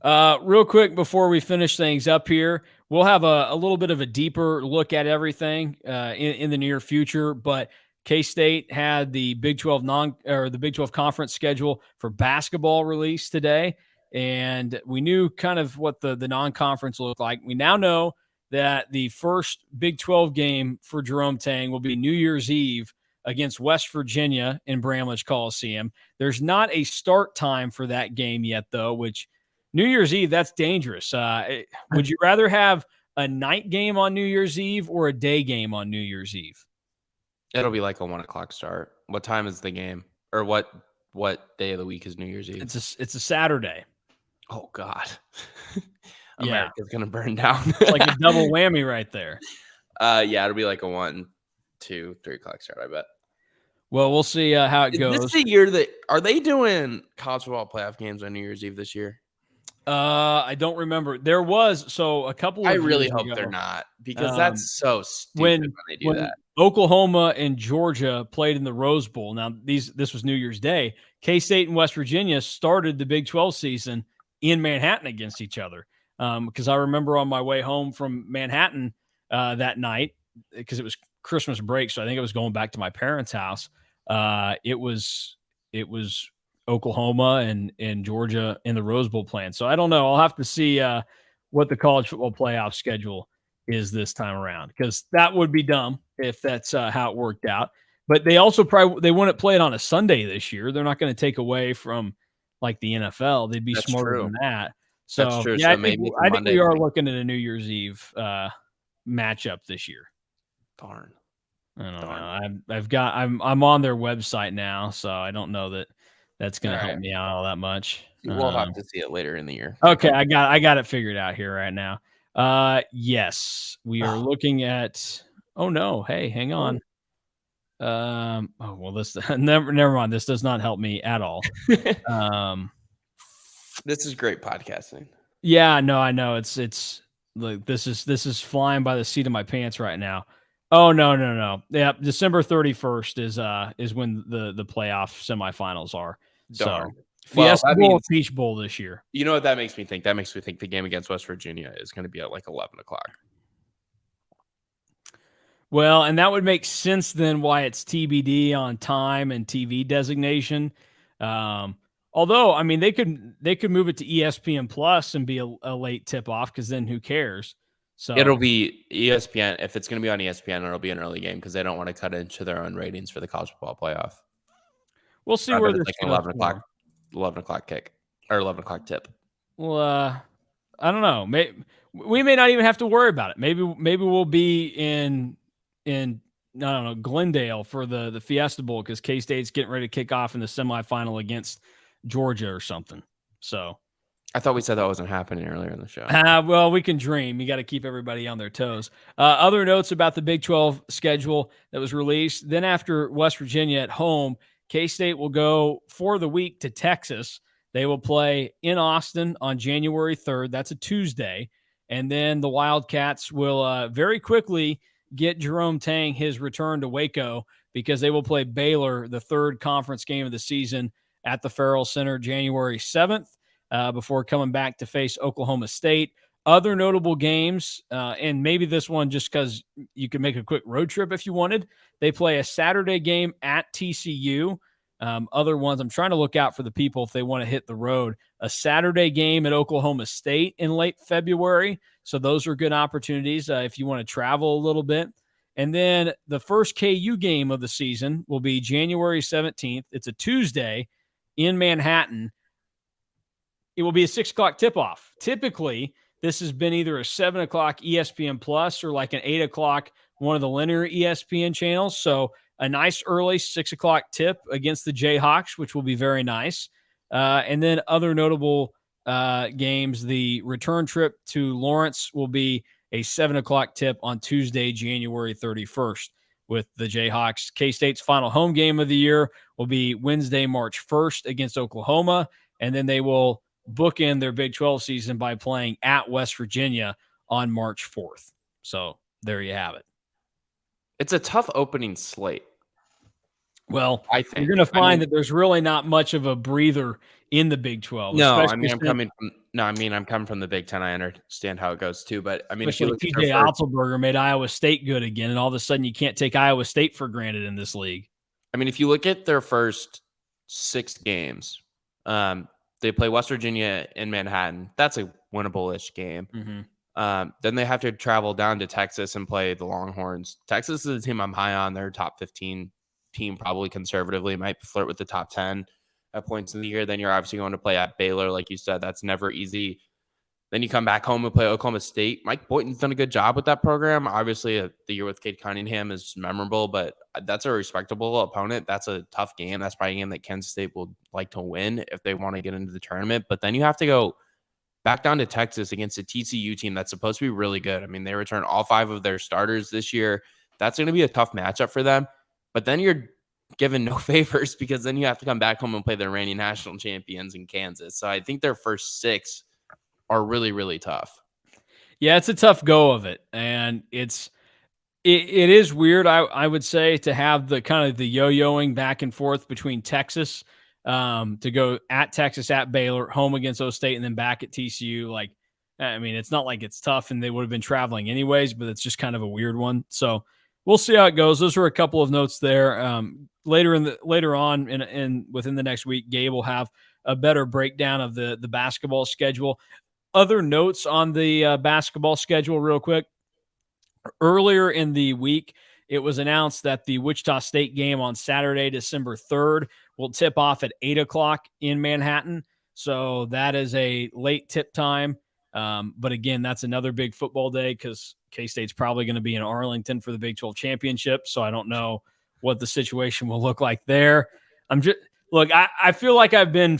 Real quick before we finish things up here, we'll have a little bit of a deeper look at everything in the near future. But K-State had the Big 12 the Big 12 conference schedule for basketball released today, and we knew kind of what the non-conference looked like. We now know that the first Big 12 game for Jerome Tang will be New Year's Eve against West Virginia in Bramlage Coliseum. There's not a start time for that game yet, though, which New Year's Eve, that's dangerous. Would you rather have a night game on New Year's Eve or a day game on New Year's Eve? It'll be like a 1 o'clock start. What time is the game? Or what day of the week is New Year's Eve? It's a Saturday. Oh, God. Yeah. America's going to burn down. It's like a double whammy right there. Yeah, it'll be like a 1, 2, 3 o'clock start, I bet. Well, we'll see how it goes. Is this the year that – are they doing college football playoff games on New Year's Eve this year? I don't remember. There was a couple of I really years hope ago, they're not, because that's so stupid when they do that. Oklahoma and Georgia played in the Rose Bowl. Now, this was New Year's Day. K-State and West Virginia started the Big 12 season in Manhattan against each other. Because I remember on my way home from Manhattan that night, because it was Christmas break, so I think I was going back to my parents' house. It was Oklahoma and Georgia in the Rose Bowl playing. So I don't know. I'll have to see what the college football playoff schedule is this time around, because that would be dumb if that's how it worked out. But they also they wouldn't play it on a Sunday this year. They're not going to take away from like the NFL. They'd be smarter than that. So that's true. Yeah, so I think we are looking at a New Year's Eve matchup this year. Darn. I don't know. I'm on their website now, so I don't know that that's going to help me out all that much. We'll have to see it later in the year. Okay, I got it figured out here right now. Yes, we are looking at. Oh no! Hey, hang on. Well, this never mind. This does not help me at all. This is great podcasting. Yeah, no, I know. It's like this is flying by the seat of my pants right now. Oh no. Yeah, December 31st is when the playoff semifinals are. Darn. So Fiesta Bowl, Peach Bowl this year. You know what that makes me think? That makes me think the game against West Virginia is going to be at like 11 o'clock. Well, and that would make sense then why it's TBD on time and TV designation. Although, I mean, they could move it to ESPN Plus and be a late tip off, because then who cares? So it'll be ESPN. If it's going to be on ESPN, it'll be an early game because they don't want to cut into their own ratings for the college football playoff. We'll see where this like 11 o'clock kick or 11 o'clock tip. Well, I don't know. We may not even have to worry about it. Maybe we'll be in I don't know, Glendale for the Fiesta Bowl, because K-State's getting ready to kick off in the semifinal against Georgia or something. So I thought we said that wasn't happening earlier in the show. Well, we can dream. You got to keep everybody on their toes. Other notes about the Big 12 schedule that was released. Then after West Virginia at home, K-State will go for the week to Texas. They will play in Austin on January 3rd. That's a Tuesday. And then the Wildcats will very quickly get Jerome Tang his return to Waco, because they will play Baylor, the third conference game of the season, at the Farrell Center January 7th before coming back to face Oklahoma State. Other notable games, and maybe this one just because you can make a quick road trip if you wanted. They play a Saturday game at TCU. Other ones, I'm trying to look out for the people if they want to hit the road. A Saturday game at Oklahoma State in late February. So those are good opportunities if you want to travel a little bit. And then the first KU game of the season will be January 17th. It's a Tuesday in Manhattan. It will be a 6 o'clock tip-off. Typically, this has been either a 7 o'clock ESPN Plus or like an 8 o'clock, one of the linear ESPN channels. So a nice early 6 o'clock tip against the Jayhawks, which will be very nice. And then other notable games, the return trip to Lawrence will be a 7 o'clock tip on Tuesday, January 31st with the Jayhawks. K-State's final home game of the year will be Wednesday, March 1st against Oklahoma. And then they will bookend their Big 12 season by playing at West Virginia on March 4th. So there you have it. It's a tough opening slate. Well, I think you're going to find that there's really not much of a breather in the Big 12. No, I mean, I'm coming from the Big 10. I understand how it goes too, but I mean, if you look at TJ Otzelberger made Iowa State good again, and all of a sudden you can't take Iowa State for granted in this league. I mean, if you look at their first 6 games, they play West Virginia in Manhattan. That's a winnable-ish game. Mm-hmm. Then they have to travel down to Texas and play the Longhorns. Texas is a team I'm high on. They're a top 15 team, probably conservatively, might flirt with the top 10 at points in the year. Then you're obviously going to play at Baylor. Like you said, that's never easy. Then you come back home and play Oklahoma State. Mike Boynton's done a good job with that program. Obviously, the year with Cade Cunningham is memorable, but that's a respectable opponent. That's a tough game. That's probably a game that Kansas State will like to win if they want to get into the tournament. But then you have to go back down to Texas against a TCU team that's supposed to be really good. I mean, they return all 5 of their starters this year. That's going to be a tough matchup for them. But then you're given no favors because then you have to come back home and play the reigning national champions in Kansas. So I think their first 6 are really, really tough. Yeah, it's a tough go of it. And it is weird, I would say, to have the kind of the yo-yoing back and forth between Texas, to go at Texas, at Baylor, home against O State, and then back at TCU. Like, I mean, it's not like it's tough and they would have been traveling anyways, but it's just kind of a weird one. So we'll see how it goes. Those are a couple of notes there. Later on in within the next week, Gabe will have a better breakdown of the basketball schedule. Other notes on the basketball schedule real quick. Earlier in the week, it was announced that the Wichita State game on Saturday, December 3rd, will tip off at 8 o'clock in Manhattan. So that is a late tip time. But again, that's another big football day because K-State's probably going to be in Arlington for the Big 12 championship. So I don't know what the situation will look like there. I feel like I've been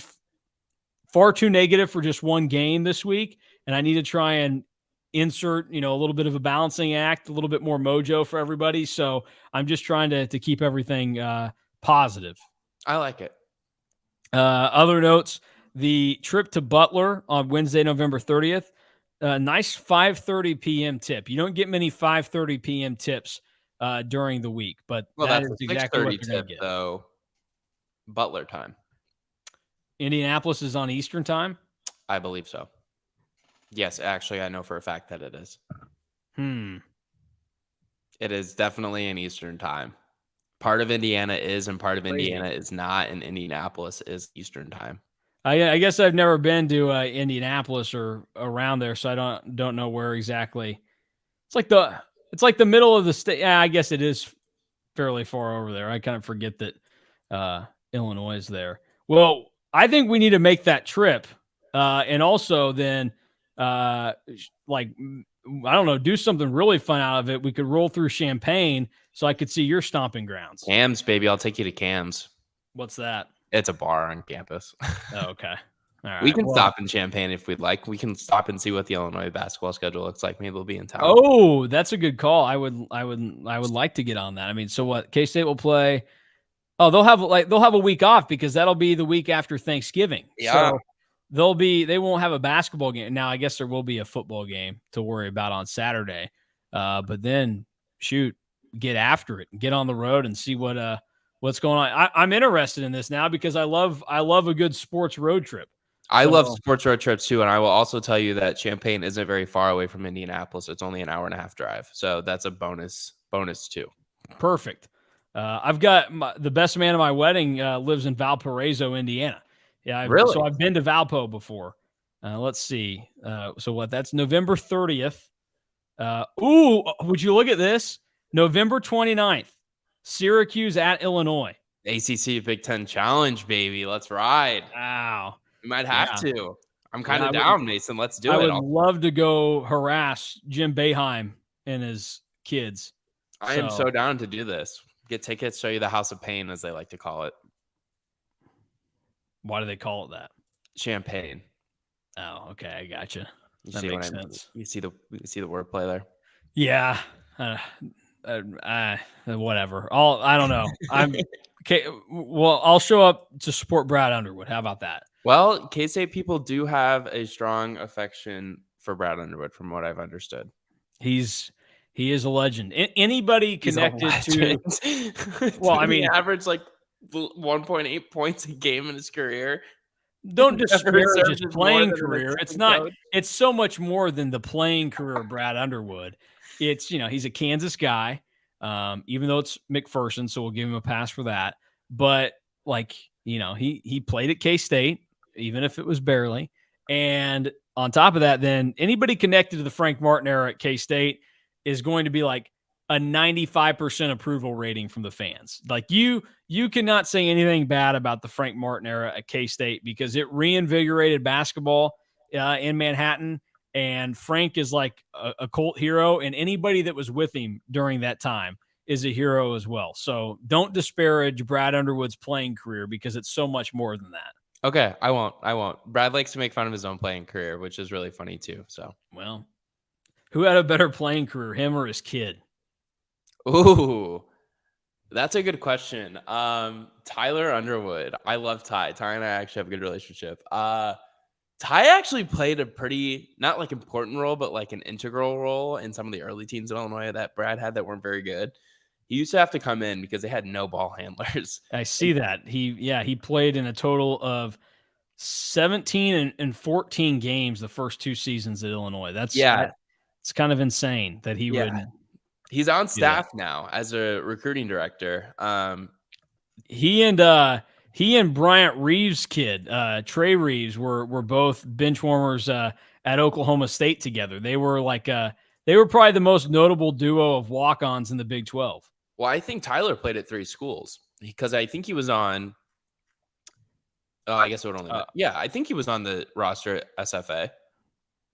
far too negative for just one game this week, and I need to try and insert, a little bit of a balancing act, a little bit more mojo for everybody. So I'm just trying to keep everything positive. I like it. Other notes, the trip to Butler on Wednesday, November 30th, nice 5:30 p.m. tip. You don't get many 5:30 p.m. tips during the week, but that is exactly what you're going to get. Though, Butler time. Indianapolis is on Eastern time? I believe so. Yes, actually, I know for a fact that it is. It is definitely in Eastern time. Part of Indiana is, and part of Indiana is not, and Indianapolis is Eastern time. I guess I've never been to Indianapolis or around there, so I don't know where exactly. It's like the middle of the state. Yeah, I guess it is fairly far over there. I kind of forget that Illinois is there. Well, I think we need to make that trip, and also then I don't know, do something really fun out of it. We could roll through Champaign so I could see your stomping grounds. Cam's, baby. I'll take you to Cam's. What's that? It's a bar on campus. Oh, okay. All right. We can stop in Champaign if we'd like. We can stop and see what the Illinois basketball schedule looks like. Maybe we'll be in town. Oh, that's a good call. I would like to get on that. I mean, so what? K-State will play. Oh, they'll have a week off because that'll be the week after Thanksgiving. Yeah. So they won't have a basketball game. Now, I guess there will be a football game to worry about on Saturday. But then get after it, get on the road and see what's going on. I'm interested in this now because I love a good sports road trip. I love sports road trips too. And I will also tell you that Champaign isn't very far away from Indianapolis. It's only an hour and a half drive. So that's a bonus too. Perfect. I've got the best man at my wedding lives in Valparaiso, Indiana. Yeah, really? So I've been to Valpo before. Let's see. So what? That's November 30th. Would you look at this? November 29th, Syracuse at Illinois. ACC Big Ten Challenge, baby. Let's ride. Wow. We might have to. I'm kind of down, Mason. Let's do it. I would love to go harass Jim Boeheim and his kids. I am so down to do this. Get tickets, show you the House of Pain, as they like to call it. Why do they call it that? Champagne. Oh, okay. I gotcha. That makes sense. You see the wordplay there? Yeah. Whatever. I don't know. I'm okay. Well, I'll show up to support Brad Underwood. How about that? Well, K-State people do have a strong affection for Brad Underwood, from what I've understood. He is a legend. Anybody connected to? Well, I mean, he averaged like 1.8 points a game in his career. Don't disparage his playing career. It's not. Coach. It's so much more than the playing career of Brad Underwood. It's he's a Kansas guy, even though it's McPherson, so we'll give him a pass for that. But he played at K-State, even if it was barely, And on top of that, then anybody connected to the Frank Martin era at K-State is going to be like a 95% approval rating from the fans. Like you cannot say anything bad about the Frank Martin era at K-State because it reinvigorated basketball in Manhattan. And Frank is like a cult hero, and anybody that was with him during that time is a hero as well. So don't disparage Brad Underwood's playing career because it's so much more than that. Okay, I won't. Brad likes to make fun of his own playing career, which is really funny too. So, well, who had a better playing career, him or his kid? ooh, that's a good question. Tyler Underwood. I love Ty. Ty and I actually have a good relationship. Ty actually played a pretty, not like important role, but like an integral role in some of the early teams in Illinois that Brad had that weren't very good. He used to have to come in because they had no ball handlers. I see that. He played in a total of 17 and 14 games the first 2 seasons at Illinois. It's kind of insane that he would. He's on staff now as a recruiting director. He and Bryant Reeves' kid, Trey Reeves, were both bench warmers at Oklahoma State together. They were probably the most notable duo of walk-ons in the Big 12. Well, I think Tyler played at 3 schools because I think he was on. I guess it would only. I think he was on the roster at SFA.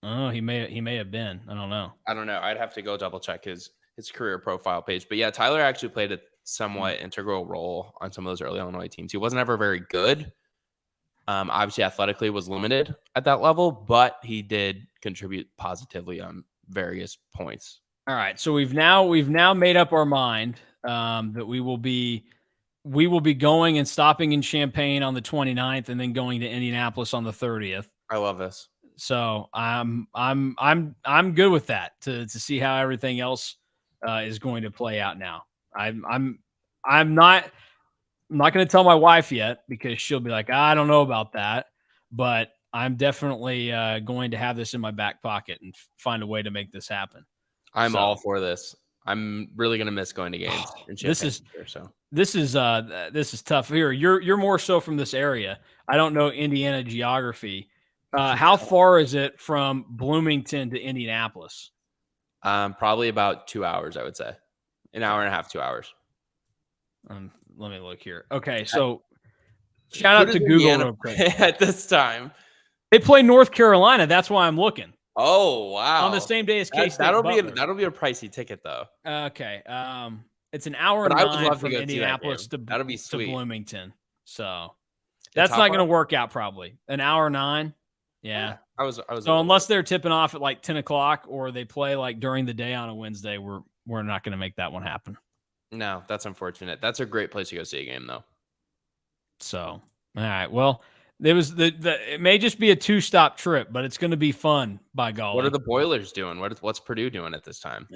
Oh, he may have been. I don't know. I'd have to go double check his career profile page. But yeah, Tyler actually played a somewhat integral role on some of those early Illinois teams. He wasn't ever very good. Obviously, athletically was limited at that level, but he did contribute positively on various points. All right, so we've now made up our mind that we will be going and stopping in Champaign on the 29th and then going to Indianapolis on the 30th. I love this. So I'm good with that to see how everything else is going to play out now. I'm not going to tell my wife yet because she'll be like, I don't know about that, but I'm definitely going to have this in my back pocket and find a way to make this happen. I'm all for this. I'm really going to miss going to games in Champaign. This is tough here. You're more so from this area. I don't know Indiana geography. How far is it from Bloomington to Indianapolis? Probably about 2 hours, I would say. An hour and a half, 2 hours. Let me look here. Okay, so shout out to Google real quick. At this time. They play North Carolina. That's why I'm looking. Oh, wow. On the same day as K-State. That'll be a pricey ticket, though. Okay. It's an hour and 9 from Indianapolis to Bloomington. So that's not going to work out probably. An hour 9. Yeah. I was so unless they're tipping off at like 10 o'clock or they play like during the day on a Wednesday, we're not going to make that one happen. No, that's unfortunate. That's a great place to go see a game, though. So, all right. Well, it may just be a 2-stop trip, but it's going to be fun. By golly. What are the Boilers doing? What's Purdue doing at this time?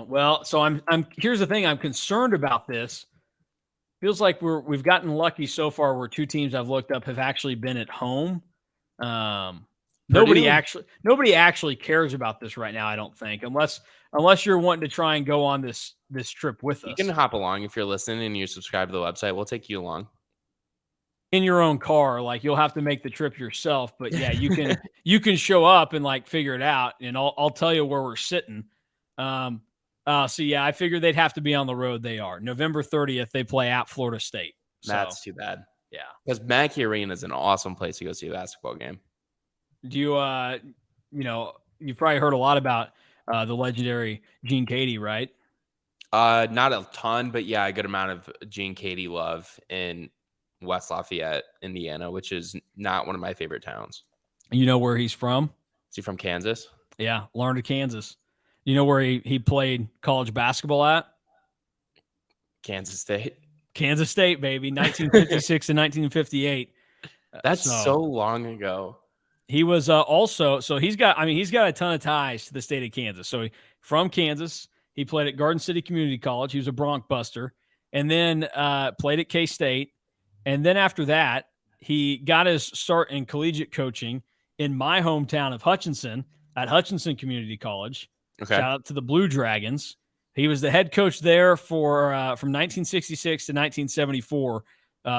Well, so I'm. Here's the thing. I'm concerned about this. Feels like we've gotten lucky so far where 2 teams I've looked up have actually been at home. Nobody actually cares about this right now, I don't think, unless you're wanting to try and go on this trip with us. You can hop along if you're listening and you subscribe to the website. We'll take you along. In your own car, like you'll have to make the trip yourself, but yeah, you can show up and like figure it out, and I'll tell you where we're sitting. So yeah, I figured they'd have to be on the road. They are. November 30th, they play at Florida State. So, that's too bad. Yeah, because Mackey Arena is an awesome place to go see a basketball game. Do you you've probably heard a lot about the legendary Gene Cady, right? Not a ton, but yeah, a good amount of Gene Cady love in West Lafayette, Indiana, which is not one of my favorite towns. You know where he's from? Is he from Kansas? Yeah, Larned, Kansas. You know where he played college basketball at? Kansas State. Kansas State, baby. 1956 and 1958. That's so long ago. He was also, so he's got a ton of ties to the state of Kansas. So from Kansas, he played at Garden City Community College. He was a Bronc Buster, and then played at K-State. And then after that, he got his start in collegiate coaching in my hometown of Hutchinson at Hutchinson Community College. Okay. Shout out to the Blue Dragons. He was the head coach there for from 1966 to 1974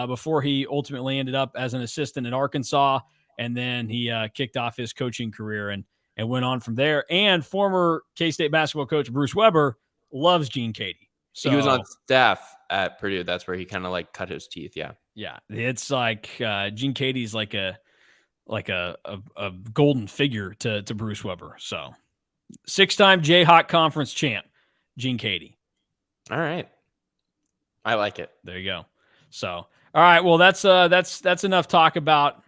before he ultimately ended up as an assistant at Arkansas and then he kicked off his coaching career and went on from there. And former K-State basketball coach Bruce Weber loves Gene Cady. So he was on staff at Purdue. That's where he kind of like cut his teeth. Yeah. Yeah. It's like Gene Cady's like a golden figure to Bruce Weber. So 6-time Jayhawk Conference champ, Gene Cady. All right. I like it. There you go. So, all right. Well, that's enough talk about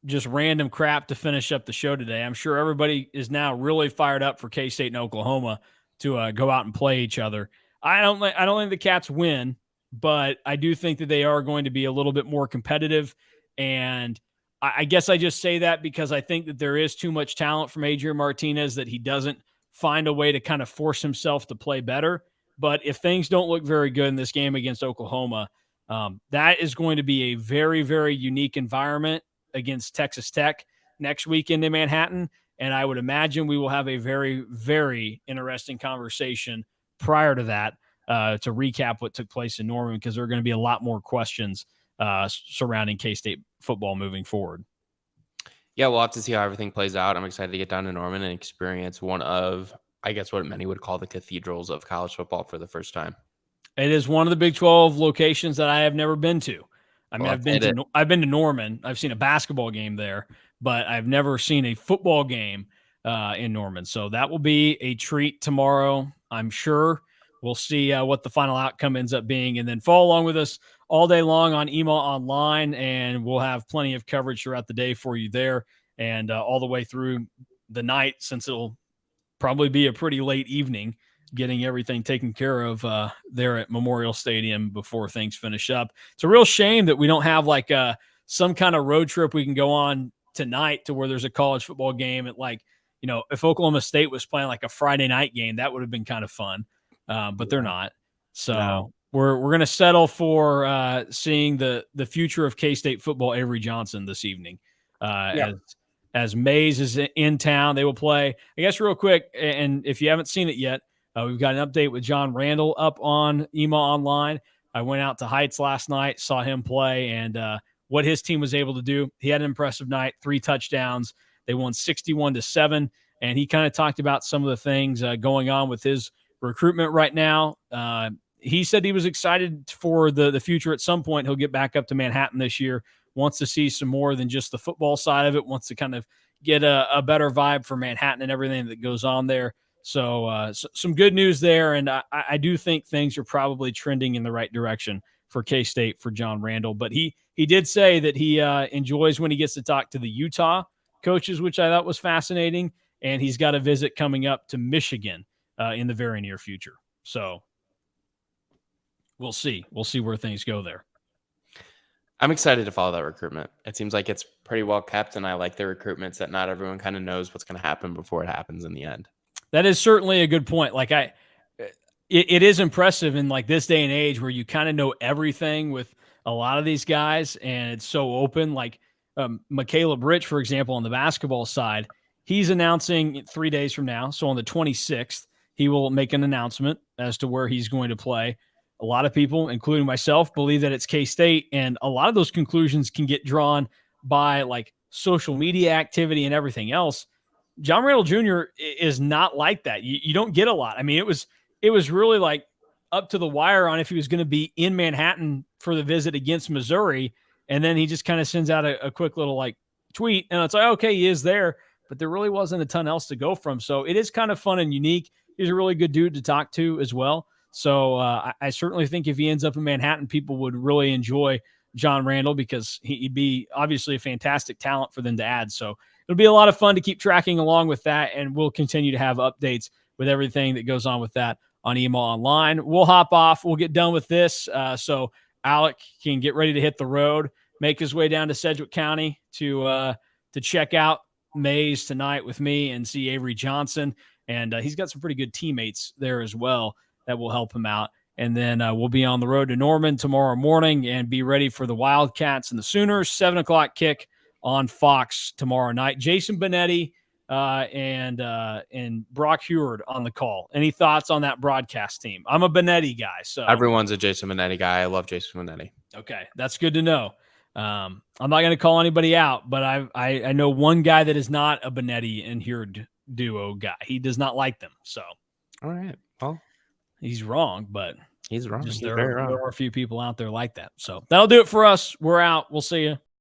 just random crap to finish up the show today. I'm sure everybody is now really fired up for K-State and Oklahoma to go out and play each other. I don't think the Cats win, but I do think that they are going to be a little bit more competitive. And I guess I just say that because I think that there is too much talent from Adrian Martinez that he doesn't find a way to kind of force himself to play better. But if things don't look very good in this game against Oklahoma, that is going to be a very, very unique environment against Texas Tech next weekend in Manhattan. And I would imagine we will have a very, very interesting conversation prior to that to recap what took place in Norman, because there are going to be a lot more questions surrounding K-State football moving forward. Yeah, we'll have to see how everything plays out. I'm excited to get down to Norman and experience one of, I guess, what many would call the cathedrals of college football for the first time. It is one of the Big 12 locations that I have never been to. I mean, I've been to Norman. I've seen a basketball game there, but I've never seen a football game in Norman. So that will be a treat tomorrow, I'm sure. We'll see what the final outcome ends up being, and then follow along with us all day long on EMA Online, and we'll have plenty of coverage throughout the day for you there and all the way through the night, since it'll probably be a pretty late evening getting everything taken care of there at Memorial Stadium before things finish up. It's a real shame that we don't have like some kind of road trip we can go on tonight to where there's a college football game at, like, you know, if Oklahoma State was playing like a Friday night game, that would have been kind of fun. But they're not. So we're going to settle for seeing the future of K-State football, Avery Johnson, this evening. As Mays is in town, they will play. I guess real quick, and if you haven't seen it yet, we've got an update with John Randall up on EMA Online. I went out to Heights last night, saw him play, and what his team was able to do. He had an impressive night, 3 touchdowns. They won 61-7, and he kind of talked about some of the things going on with his recruitment right now. He said he was excited for the future. At some point, he'll get back up to Manhattan this year, wants to see some more than just the football side of it, wants to kind of get a better vibe for Manhattan and everything that goes on there. So some good news there, and I do think things are probably trending in the right direction for K-State for John Randall. But he did say that he enjoys when he gets to talk to the Utah coaches, which I thought was fascinating, and he's got a visit coming up to Michigan in the very near future. So we'll see. We'll see where things go there. I'm excited to follow that recruitment. It seems like it's pretty well kept, and I like the recruitments that not everyone kind of knows what's going to happen before it happens in the end. That is certainly a good point. Like it is impressive in like this day and age where you kind of know everything with a lot of these guys, and it's so open. Like Caleb Rich, for example, on the basketball side, he's announcing 3 days from now. So on the 26th, he will make an announcement as to where he's going to play. A lot of people, including myself, believe that it's K-State, and a lot of those conclusions can get drawn by like social media activity and everything else. John Randall Jr. is not like that. You don't get a lot. I mean, it was really like up to the wire on if he was going to be in Manhattan for the visit against Missouri, and then he just kind of sends out a quick little like tweet, and it's like, okay, he is there, but there really wasn't a ton else to go from. So it is kind of fun and unique. He's a really good dude to talk to as well. So I certainly think if he ends up in Manhattan, people would really enjoy John Randall because he'd be obviously a fantastic talent for them to add. So it'll be a lot of fun to keep tracking along with that, and we'll continue to have updates with everything that goes on with that on EMA Online. We'll hop off. We'll get done with this so Alec can get ready to hit the road, make his way down to Sedgwick County to check out Mays tonight with me and see Avery Johnson. And he's got some pretty good teammates there as well that will help him out. And then we'll be on the road to Norman tomorrow morning and be ready for the Wildcats and the Sooners. 7 o'clock kick on Fox tomorrow night. Jason Benetti and Brock Heward on the call. Any thoughts on that broadcast team? I'm a Benetti guy. So everyone's a Jason Benetti guy. I love Jason Benetti. Okay, that's good to know. I'm not going to call anybody out, but I know one guy that is not a Benetti and Hurd duo guy. He does not like them. So, all right. Well, he's wrong, but he's wrong. just He's very wrong. there are a few people out there like that. So that'll do it for us. We're out. We'll see you.